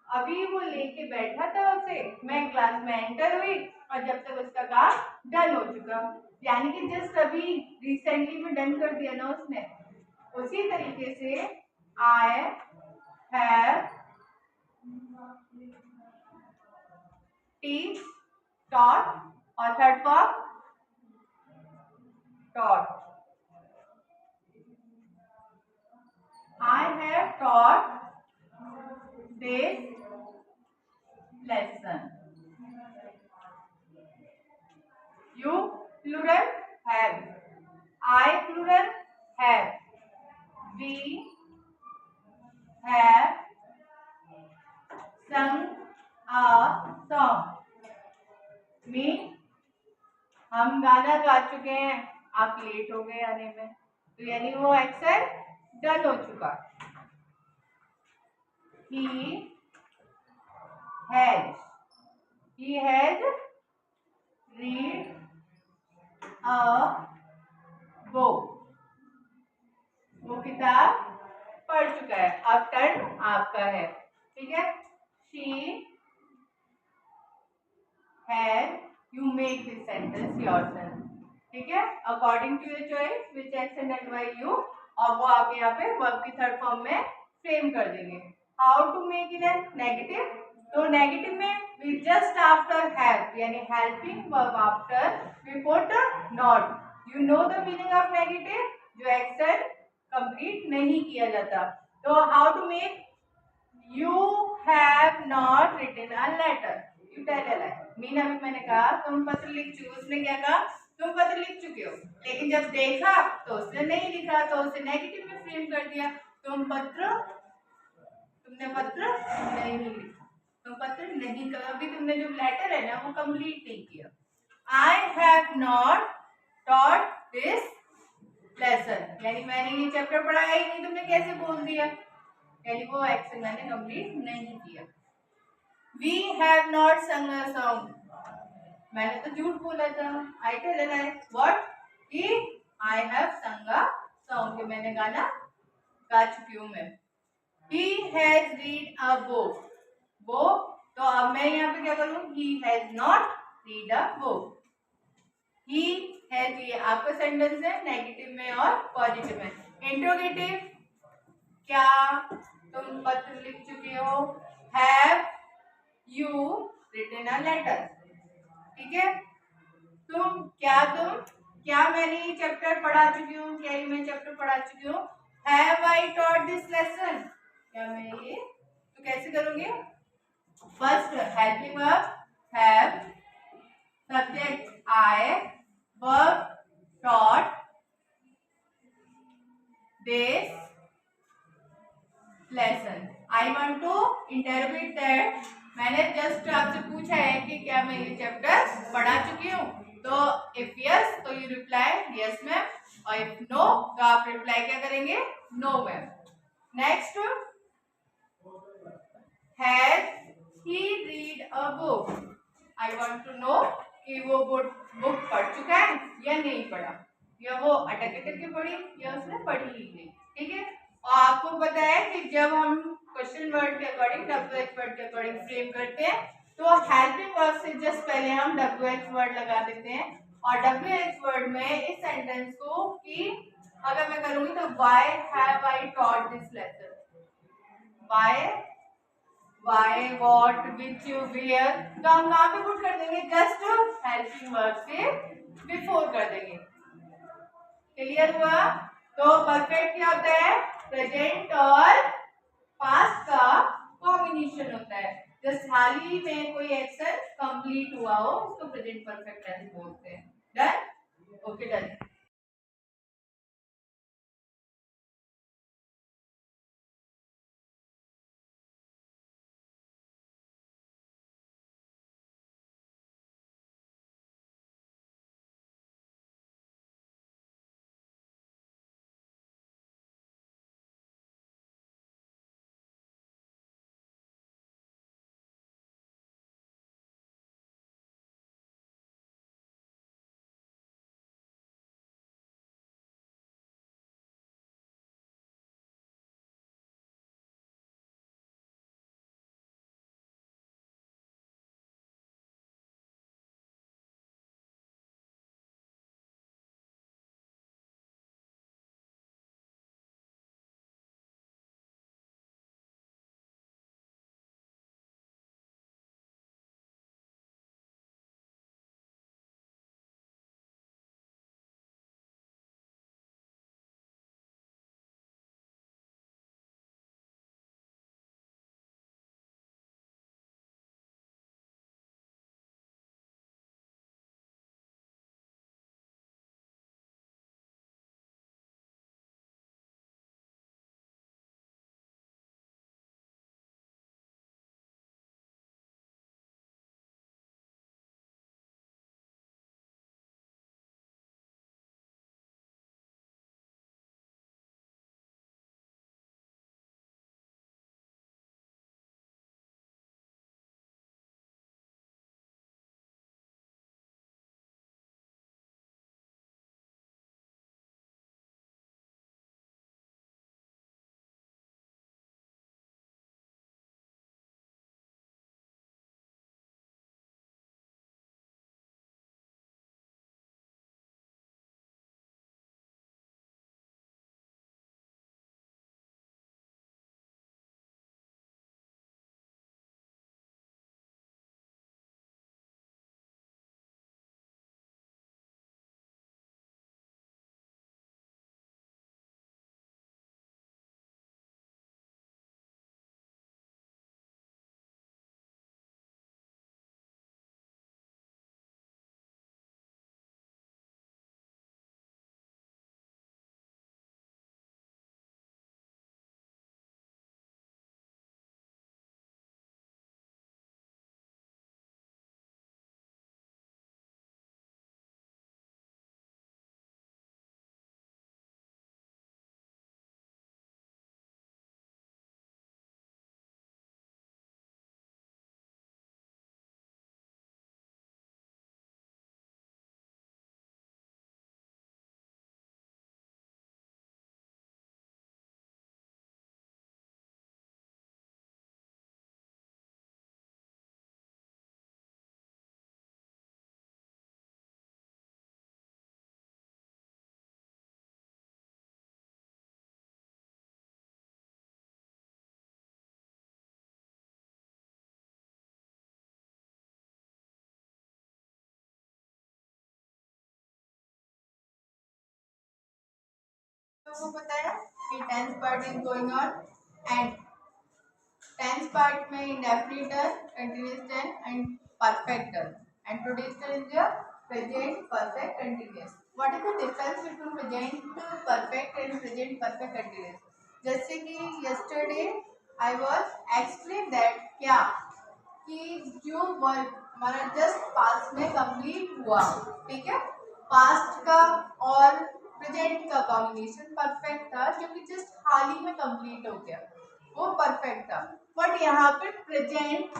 अभी वो लेके बैठा था उसे, मैं क्लास में एंटर हुई और जब तक उसका काम डन हो चुका, यानी कि जस्ट अभी रिसेंटली में डन कर दिया ना उसने। उसी तरीके से आई हैव टीच टॉट और third form taught. I have taught this lesson. You plural have. I plural have. We have sung a song. Me हम गाना गा चुके हैं, आप लेट हो गए आने में, तो यानी वो एक्शन डन हो चुका। He has read a book. वो किताब पढ़ चुका है। अब टर्न आपका है, ठीक है। She has, you make this sentence yourself, ठीक है, according to your choice which action advise you, और वो आप यहाँ पे वर्ब की थर्ड फॉर्म में फ्रेम कर देंगे। How to make it an negative, तो नेगेटिव में वी जस्ट आफ्टर हेल्प, यानी helping verb after we put not. You know the meaning of negative, जो एक्शन कंप्लीट नहीं किया जाता। तो how to make, you have not written a letter, you tell a lie. Mean अभी मैंने कहा तुम पत्र लिख चुके, उसने क्या कहा तुम पत्र लिख चुके हो, लेकिन जब देखा तो उसने नहीं लिखा, तो उसे नेगेटिव में फ्रेम कर दिया। तुमने पत्र नहीं लिखा, तुम पत्र नहीं कर, अभी तुमने जो लेटर है ना वो कंप्लीट नहीं किया। I have not taught this lesson, यानी मैंने ये चैप्टर पढ़ाया ही नहीं, तुमने कैसे बोल दिया, यानी वो एक्शन मैंने कंप्लीट नहीं किया। We have not sung a song, मैंने तो झूठ बोला था। I tell a lie, what? कि I have sung a song, कि मैंने गाना गा चुकी हूँ मैं। He has read a book, वो तो अब मैं यहाँ पे क्या करूँ, he has not read a book। He has, ये आपका सेंटेंस है नेगेटिव में और पॉजिटिव में। इंट्रोगेटिव, क्या तुम पत्र लिख चुके हो, have you written a letter, ठीक है। क्या मैंने ये चैप्टर पढ़ा चुकी हूँ, क्या ये मैं चैप्टर पढ़ा चुकी हूँ। Have I taught this lesson, क्या मैं ये, तो कैसे करूंगे, first helping verb have, subject I, verb taught this lesson. I want to interpret that, मैंने जस्ट आपसे पूछा है कि क्या मैं ये चैप्टर पढ़ा चुकी हूँ, तो इफ यस तो यू रिप्लाई यस मैम, और इफ नो तो आप रिप्लाई क्या करेंगे, no ma'am. Next, has he read a book, I want to know कि वो बुक पढ़ चुका है या नहीं पढ़ा, या वो अटक अटक के पढ़ी या उसने पढ़ी ही नहीं, ठीक है। और आपको पता है कि जब हम क्वेश्चन वर्ड के अकॉर्डिंग WH वर्ड के अकॉर्डिंग फ्रेम करते हैं, तो हेल्पिंग वर्ब से जस्ट पहले हम WH वर्ड लगा देते हैं, और WH वर्ड में इस सेंटेंस को कि अगर मैं करूंगी तो why have I taught this lesson, why what which where, तो हम कहाँ पे पुट कर देंगे, जस्ट हेल्पिंग वर्ब से बिफोर कर देंगे। क्लियर हुआ। तो परफेक्ट क्या होता है, प्रेजेंट और पास्ट का कॉम्बिनेशन होता है। जस्ट हाल ही में कोई एक्शन कंप्लीट हुआ हो उसको प्रेजेंट परफेक्ट टेंस बोलते हैं। Done, okay done. तुमको पता है कि tense part is going on and tense part में indefinite tense, continuous tense and perfect tense and today's tense is present perfect continuous. What is the difference between present perfect and present perfect continuous? जैसे कि yesterday I was explain that क्या कि जो work हमारा just passed में complete हुआ, ठीक है, पास्ट का और प्रेजेंट का कॉम्बिनेशन परफेक्ट था जो कि जस्ट हाल ही में कंप्लीट हो गया, वो परफेक्ट था. बट यहाँ पे प्रेजेंट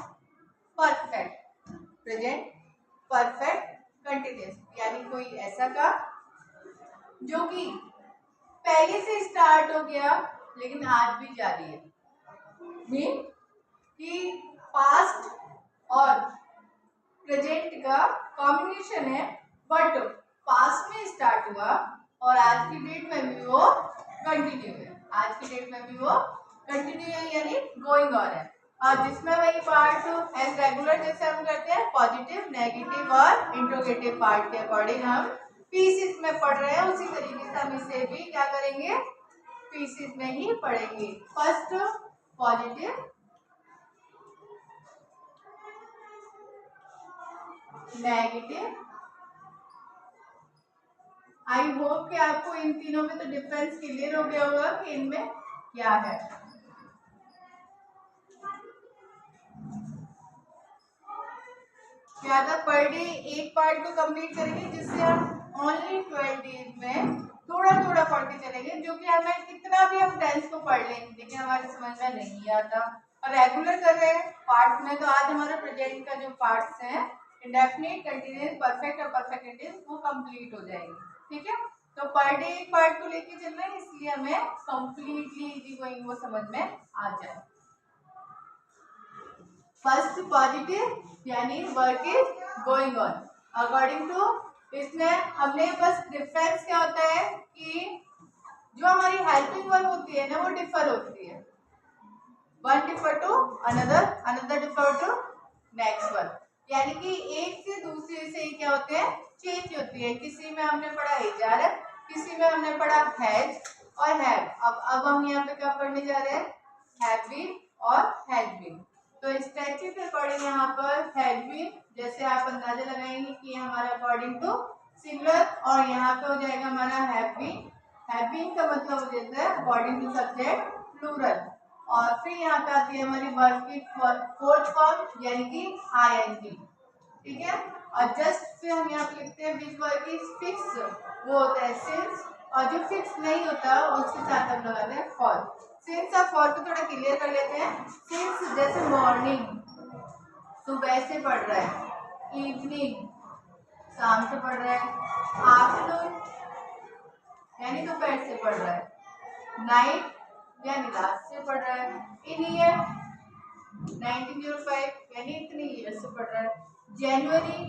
परफेक्ट कंटिन्यूस, यानी कोई ऐसा का जो कि पहले से स्टार्ट हो गया लेकिन आज भी जारी है. मीन कि पास्ट और प्रेजेंट का कॉम्बिनेशन है, बट पास्ट में स्टार्ट हुआ और आज की डेट में भी वो कंटिन्यू है, आज की डेट में भी वो कंटिन्यू है यानी गोइंग ऑन है. और जिसमें वही पार्ट एज रेगुलर जैसे हम करते हैं पॉजिटिव, नेगेटिव और इंट्रोगेटिव पार्ट के अकॉर्डिंग हम पीसेस में पढ़ रहे हैं, उसी तरीके से हम इसे भी क्या करेंगे, पीसेस में ही पढ़ेंगे. First positive, negative. I hope कि आपको इन तीनों में तो डिफरेंस क्लियर हो गया होगा कि इनमें क्या है. क्या था, पर डे एक पार्ट को कंप्लीट करेंगे जिससे हम ओनली 12 डेज में थोड़ा थोड़ा पढ़ के चलेंगे, जो कि हमें कितना भी हम टेंस को पढ़ लेंगे लेकिन हमारे समझ में नहीं आता. और रेगुलर कर रहे हैं पार्ट में, तो आज हमारा प्रेजेंट का जो पार्ट्स हैं इंडेफिनिट, कंटीन्यूअस, परफेक्ट और परफेक्ट कंटीन्यूअस वो कंप्लीट हो जाएंगे. ठीक है, तो पर डे एक पार्ट को लेके चलना है, इसलिए हमें कंप्लीटली इजी गोइंग वो समझ में आ जाए. फर्स्ट पॉजिटिव यानी work is going on. According to इसमें हमने बस डिफरेंस क्या होता है कि जो हमारी हेल्पिंग वर्ब होती है ना वो डिफर होती है. One differ to another, another differ to next one, यानी कि एक से दूसरे से क्या होते हैं, चेंज होती है. किसी में हमने पढ़ा इजारत, किसी में हमने पढ़ा हैज और हैव. अब हम यहाँ पे क्या पढ़ने जा रहे हैं, हैव बीन और हैज बीन. तो स्ट्रक्चर के अकॉर्डिंग यहाँ पर हैज बीन, जैसे आप अंदाजा लगाएंगे कि हमारा अकॉर्डिंग टू सिंगुलर, और यहाँ पे हो जाएगा हमारा हैव बीन. हैव बीन का मतलब हो जाता है अकॉर्डिंग टू सब्जेक्ट प्लूरल. और फिर यहाँ पे आती है हमारी वर्ब की फोर्थ फॉर्म यानी कि आईएनजी. ठीक है, और जस्ट फिर हम यहाँ पे लिखते हैं विच वर्ब इज फिक्स, वो होता है सिंस, और जो फिक्स नहीं होता उसके साथ हम लगाते हैं फॉर. सिंस और फॉर को थोड़ा क्लियर कर लेते हैं. सिंस जैसे मॉर्निंग सुबह से पढ़ रहा है, इवनिंग शाम से पढ़ रहा है, आफ्टरनून यानी दोपहर से पढ़ रहा है, नाइट यानी रात से पढ़ रहा है, इन ईयर 1905 यानी इतने ईयर से पढ़ रहा है, जनवरी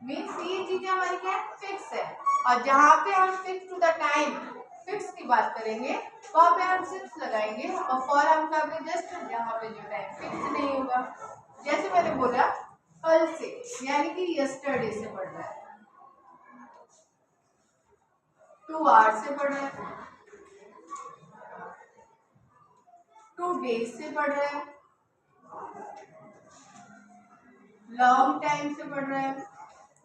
मीन्स ये चीजें हमारी क्या फिक्स है. और जहाँ पे हम fix to the time fix की बात करेंगे वहाँ पे हम सिंस लगाएंगे, और फॉर हम करेंगे जस्ट जहाँ पे जो टाइम फिक्स नहीं होगा. जैसे मैंने बोला कल से यानी कि यस्टरडे से पढ़ रहा है, 2 आवर्स से पढ़ रहा है, 2 डेज से पढ़ रहा है, लॉन्ग टाइम से पढ़ रहा है.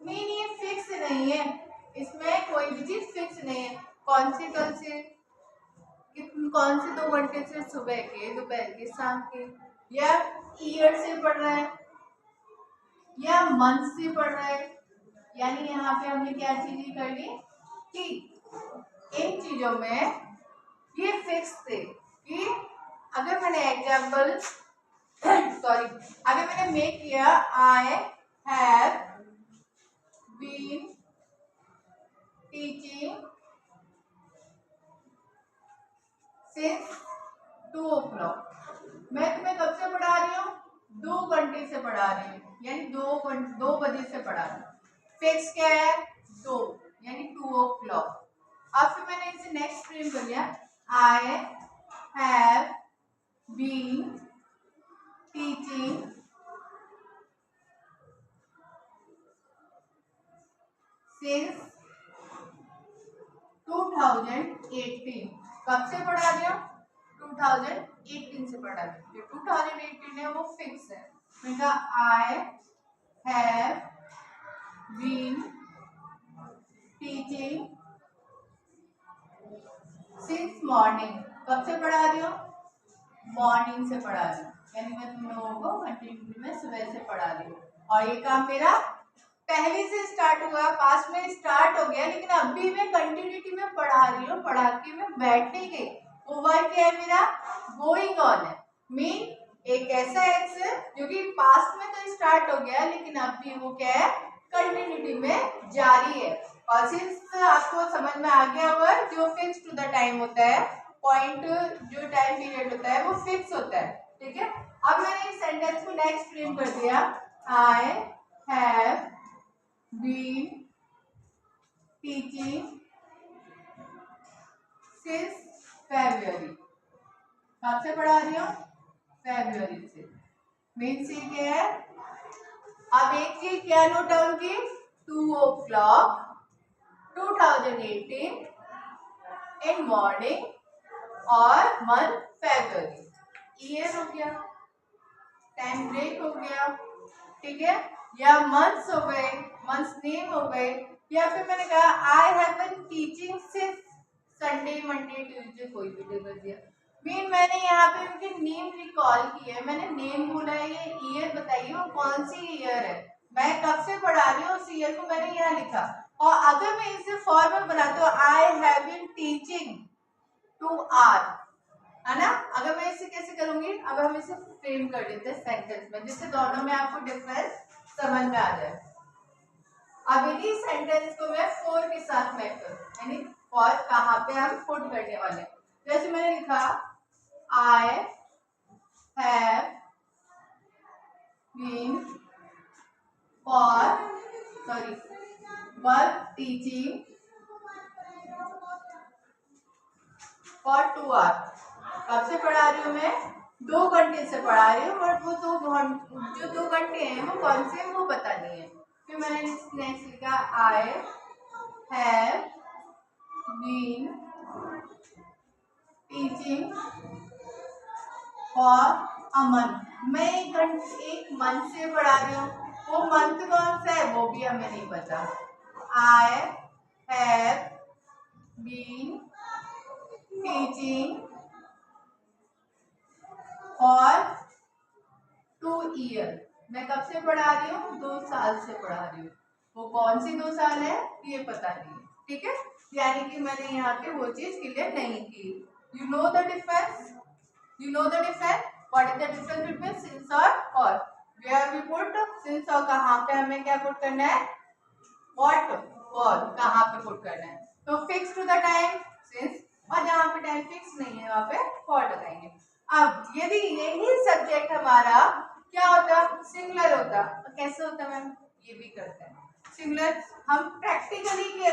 मीन ये फिक्स नहीं है, इसमें कोई भी चीज फिक्स नहीं है. कौन से कल से, कौन से 2 घंटे से, सुबह के, दोपहर के, शाम के, या ईयर से पढ़ रहा है या मंथ से पढ़ रहा है. यानी यहाँ पे हमने क्या चीज कर ली कि इन चीजों में ये फिक्स थे कि अगर मैंने एग्जाम्पल सॉरी अगर मैंने मेक किया I have been teaching since 2 o'clock, मैं तुम्हें कब से पढ़ा रही हूँ, 2 घंटे से पढ़ा रही हूँ, यानी 2 बजे से पढ़ा रही हूँ. फिक्स क्या है 2 यानी 2 o'clock. अब फिर मैंने इसे नेक्स्ट फ्रेम कर लिया, I have been teaching since 2018. कब से पढ़ा रही हूँ? 2018 से पढ़ा रही हूँ। जो 2018 है वो फिक्स है। मैंने कहा I have been teaching since morning. कब से पढ़ा रही हूँ? मॉर्निंग से पढ़ा रही हूँ, यानी मैं तुम लोगों को कंटिन्यूटी में सुबह से पढ़ा रही हूँ। और ये काम मेरा पहले से स्टार्ट हुआ, पास में स्टार्ट हो गया, लेकिन अभी मैं कंटिन्यूटी में पढ़ा रही हूँ, पढ़ा के मैं बैठ नहीं गई। वो वर्क क्या है मेरा? गोइंग ऑन है। मीन एक ऐसा एक्स है जो कि पास्ट में तो स्टार्ट हो गया, लेकिन अभी वो क्या है? कंटिन्यूटी में जारी है। और सिंस आपको समझ में आ गया होगा, जो फिक्स टू द टाइम होता है, पॉइंट जो टाइम पीरियड होता है वो फिक्स होता है, ठीक है। अब मैंने इस सेंटेंस को नेक्स्ट फ्रेम कर दिया, I have been teaching since February. कब से पढ़ा रही हूँ? फेब्रुअरी से। मीन से क्या है? अब एक चीज क्या नोट डाउन की, 2 o'clock 2018 इन मॉर्निंग और मंथ फेब्रुअरी। ईयर हो गया, टाइम ब्रेक हो गया, ठीक है, या मंथ्स हो गए, मंथ्स नेम हो गए, या फिर मैंने कहा I have been teaching since Sunday Monday Tuesday, कोई भी डे कर दिया। मीन मैंने यहाँ पे उनकी नेम रिकॉल की है, मैंने नेम बोला है, ये ईयर बताइए वो कौन सी ईयर है, मैं कब से पढ़ा रही हूँ उस ईयर को मैंने यहाँ लिखा। और अगर मैं इसे फॉर्मल बनाती हूँ, I have been teaching two hour, है ना। अगर मैं इसे कैसे करूंगी, अब हम इसे फ्रेम कर देते हैं सेंटेंस में, जिससे दोनों में आपको डिफरेंस समझ में आ जाए। अब इन्हीं सेंटेंस को मैं फॉर के साथ मैच करूँ, यानी फॉर कहाँ पे हम पुट करने वाले। जैसे मैंने लिखा I have been work teaching for 2 hours। कब से पढ़ा रही हूँ मैं? 2 घंटे से पढ़ा रही हूँ, बट वो जो 2 घंटे हैं वो कौन से हैं वो पता नहीं है। फिर मैंने नेक्स्ट लिखा I have been teaching for a month. मैं एक मंथ से पढ़ा रही हूँ, वो मंथ कौन सा है वो भी हमें नहीं पता। I have been teaching for 2 years। मैं कब से पढ़ा रही हूँ? 2 साल से पढ़ा रही हूँ, वो कौन सी 2 साल है ये पता नहीं है, ठीक है। यानी कि मैंने यहाँ पे वो चीज क्लियर नहीं की। You know the difference, you know the difference, what is the difference between since और where we put since और कहाँ पे हमें क्या पुट करना है, what और कहाँ पे पुट करना है। तो fix to the time since, और जहाँ पे टाइम फिक्स नहीं है वहाँ पे for लगाएंगे। अब यदि यही सब्जेक्ट हमारा क्या होता, सिंगुलर होता, तो कैसे होता मैम? ये भी करते हैं सिंगुलर, हम प्रैक्टिकल के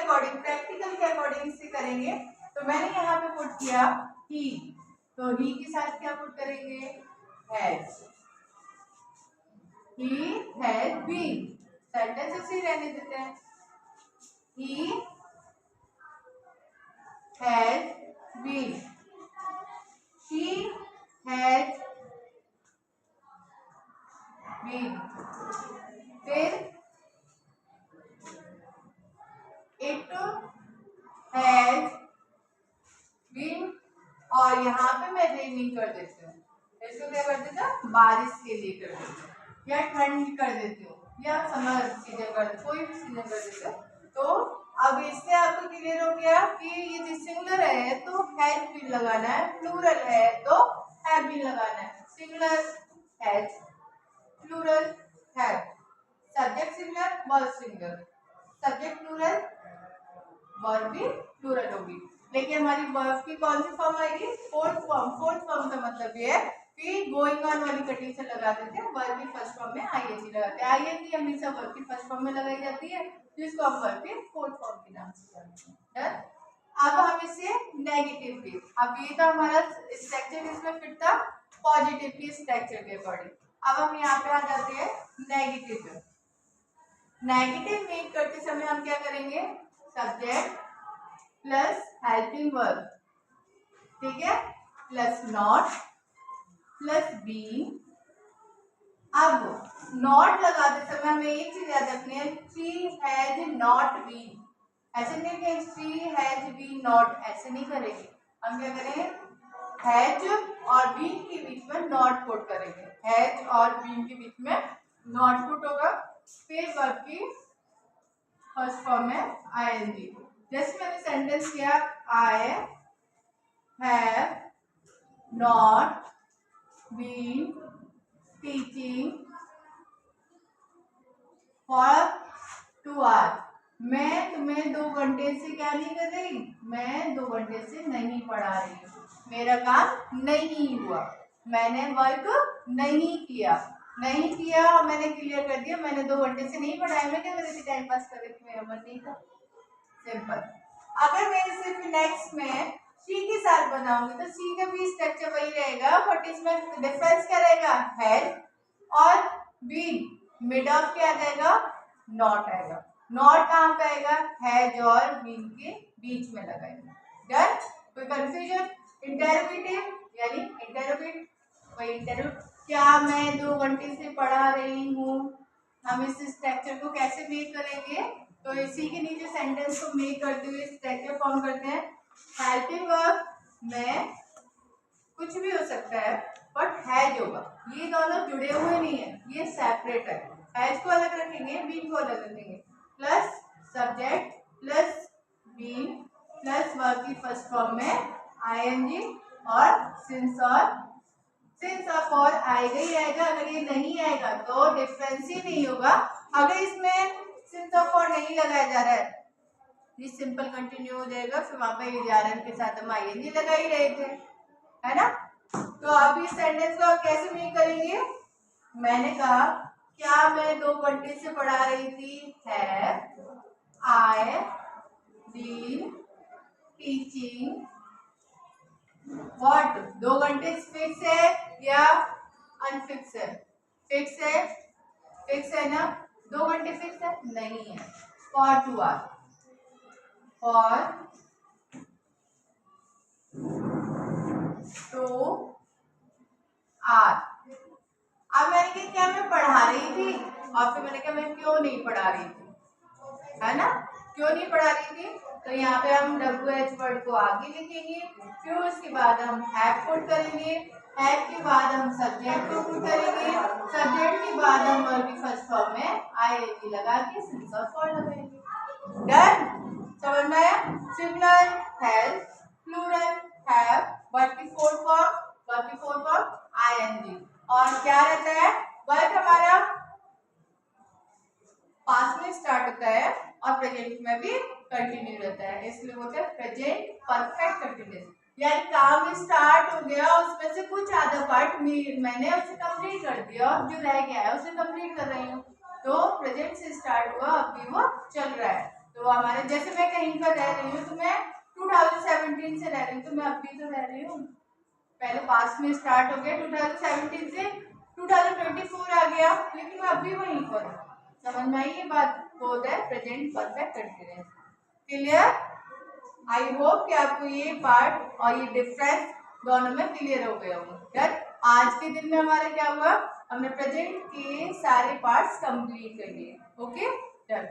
अकॉर्डिंग इसे करेंगे। तो मैंने यहाँ पे पुट किया ही, तो ही के साथ क्या पुट करेंगे? Has. He has been, sentence ऐसे रहने देते हैं। He has been, she has been, फिर इट हैज बीन, और यहाँ पे मैं रेनिंग कर देती हूँ, इसको क्या कर देता हूँ? बारिश के लिए कर देती हूँ, या ठंड कर देती हूँ, या समर सीजन कर देती हूँ, कोई भी सीजन कर देती हूँ। तो अब इससे आपको क्लियर हो गया कि ये जो सिंगुलर है तो हैज बीन लगाना है, प्लूरल है तो हैव बीन लगाना है। Singular has, plural have, subject singular, verb singular, subject plural, verb भी प्लूरल होगी। लेकिन हमारी वर्ब की कौन सी फॉर्म आएगी? Fourth form. फोर्थ फॉर्म का मतलब ये है कि गोइंग ऑन वाली कंडीशन लगा देते हैं, वर्ब की फर्स्ट फॉर्म में आईएनजी लगाते हैं। आईएनजी हमेशा वर्ब की फर्स्ट फॉर्म में लगाई जाती है, जिसको हम वर्ब के फोर्थ फॉर्म के नाम से जानते हैं। अब हम इसे नेगेटिव भी, अब ये तो हमारा स्ट्रक्चर इसमें फिट था पॉजिटिव की स्ट्रक्चर के अकॉर्डिंग। अब हम यहाँ पे आ जाते हैं नेगेटिव। नेगेटिव मेक करते समय हम क्या करेंगे? सब्जेक्ट प्लस हेल्पिंग वर्ब, ठीक है, प्लस नॉट प्लस बीन। अब नॉट लगाते समय हमें एक चीज याद रखनी है, शी हैज नॉट बीन, ऐसे नहीं कि शी हैज बीन नॉट, ऐसे नहीं करेंगे। हम क्या करेंगे, हैज और बीन के बीच में नॉट पुट करेंगे, हैज और बीन के बीच में नॉट पुट होगा। फिर वर्ब की फर्स्ट फॉर्म है आईएनजी। जैसे मैंने सेंटेंस किया, I have not been teaching for 2 hours. मैं तुम्हें 2 घंटे से क्या नहीं कर रही, मैं 2 घंटे से नहीं पढ़ा रही हूँ, मेरा काम नहीं हुआ, मैंने वर्क नहीं किया। नहीं किया और मैंने क्लियर कर दिया, मैंने 2 घंटे से नहीं पढ़ाया, मैं क्या कर रही थी, टाइम पास कर रही थी, मेरा मन नहीं था। सिंपल। अगर मैं इसे नेक्स्ट में सी के साथ बनाऊंगी तो सी का भी स्ट्रक्चर वही रहेगा, बट इसमें डिफरेंस क्या रहेगा, हैज और बीन, मिड ऑफ क्या आ जाएगा, नॉट आएगा। नॉट कहाँ पे आएगा, हैज और बीन के बीच में लगाएंगे। डन, कोई कंफ्यूजन? इंटरोगेटिव यानी इंटरोगेट, कोई इंटरोगेट, क्या मैं 2 घंटे से पढ़ा रही हूँ। हम इस स्ट्रक्चर को कैसे मेक करेंगे, तो इसी के नीचे सेंटेंस को मेक करते हुए स्ट्रक्चर फॉर्म करते हैं। हेल्पिंग वर्ब में कुछ भी हो सकता है, बट हैज होगा, ये दोनों जुड़े हुए नहीं है, ये सेपरेट है। हैज को अलग रखेंगे, बीन को अलग रखेंगे, plus subject plus been plus verb की फर्स्ट फॉर्म में आईएनजी और सिंस और फॉर आएगा ही आएगा। अगर ये नहीं आएगा तो डिफरेंस ही नहीं होगा। अगर इसमें सिंस और फॉर नहीं लगाया जा रहा है, ये सिंपल कंटिन्यू हो जाएगा, फिर वहां पे एजारन के साथ हम आईएनजी लगा ही रहे थे, है ना। तो अब इस सेंटेंस को कैसे मेक करेंगे, मैंने कहा क्या मैं 2 घंटे से पढ़ा रही थी, have I been teaching what. 2 घंटे फिक्स है या अनफिक्स है, फिक्स है, फिक्स है ना, 2 घंटे फिक्स है नहीं है, फॉर 2 आवर्स, फॉर 2 आवर्स। अब मैंने कहा क्या मैं पढ़ा रही थी, और फिर मैंने कहा मैं क्यों नहीं पढ़ा रही थी, है ना, क्यों नहीं पढ़ा रही थी। तो यहाँ पे हम WH वर्ड को आगे लिखेंगे, फिर उसके बाद हम हैव पुट करेंगे, हैव के बाद हम सब्जेक्ट को पुट करेंगे, सब्जेक्ट के बाद हम वर्ब की फर्स्ट फॉर्म में आईएनजी लगा के सिंस और फॉर लगाएंगे। डन, समझ में आया। Singular has, plural have, verb की फोर्थ फॉर्म आईएनजी, और क्या रहता है, वर्ब हमारा पास्ट में स्टार्ट होता है और प्रेजेंट में भी कंटिन्यू रहता है, इसलिए बोलते हैं प्रेजेंट परफेक्ट कंटिन्यूअस। यानी काम स्टार्ट हो गया, उसमें से कुछ आधा पार्ट मैंने उसे कंप्लीट कर दिया और जो रह गया है उसे कंप्लीट कर रही हूँ, तो प्रेजेंट से स्टार्ट हुआ, अभी वो चल रहा है। तो हमारे जैसे मैं कहीं पर रह रही हूँ, तो मैं 2017 से रह रही हूँ, तो मैं अभी तो रह रही हूँ, पहले पास्ट में स्टार्ट हो गया 2017 से 2024 आ गया, लेकिन मैं अभी वहीं पर हूँ। समझ में आई ये बात, बोध है present perfect continuous. Clear? I hope कि आपको ये पार्ट और ये डिफरेंस दोनों में क्लियर हो गया होगा। आज के दिन में हमारा क्या हुआ, हमने प्रेजेंट के सारे पार्ट्स कंप्लीट कर लिए। Okay, done.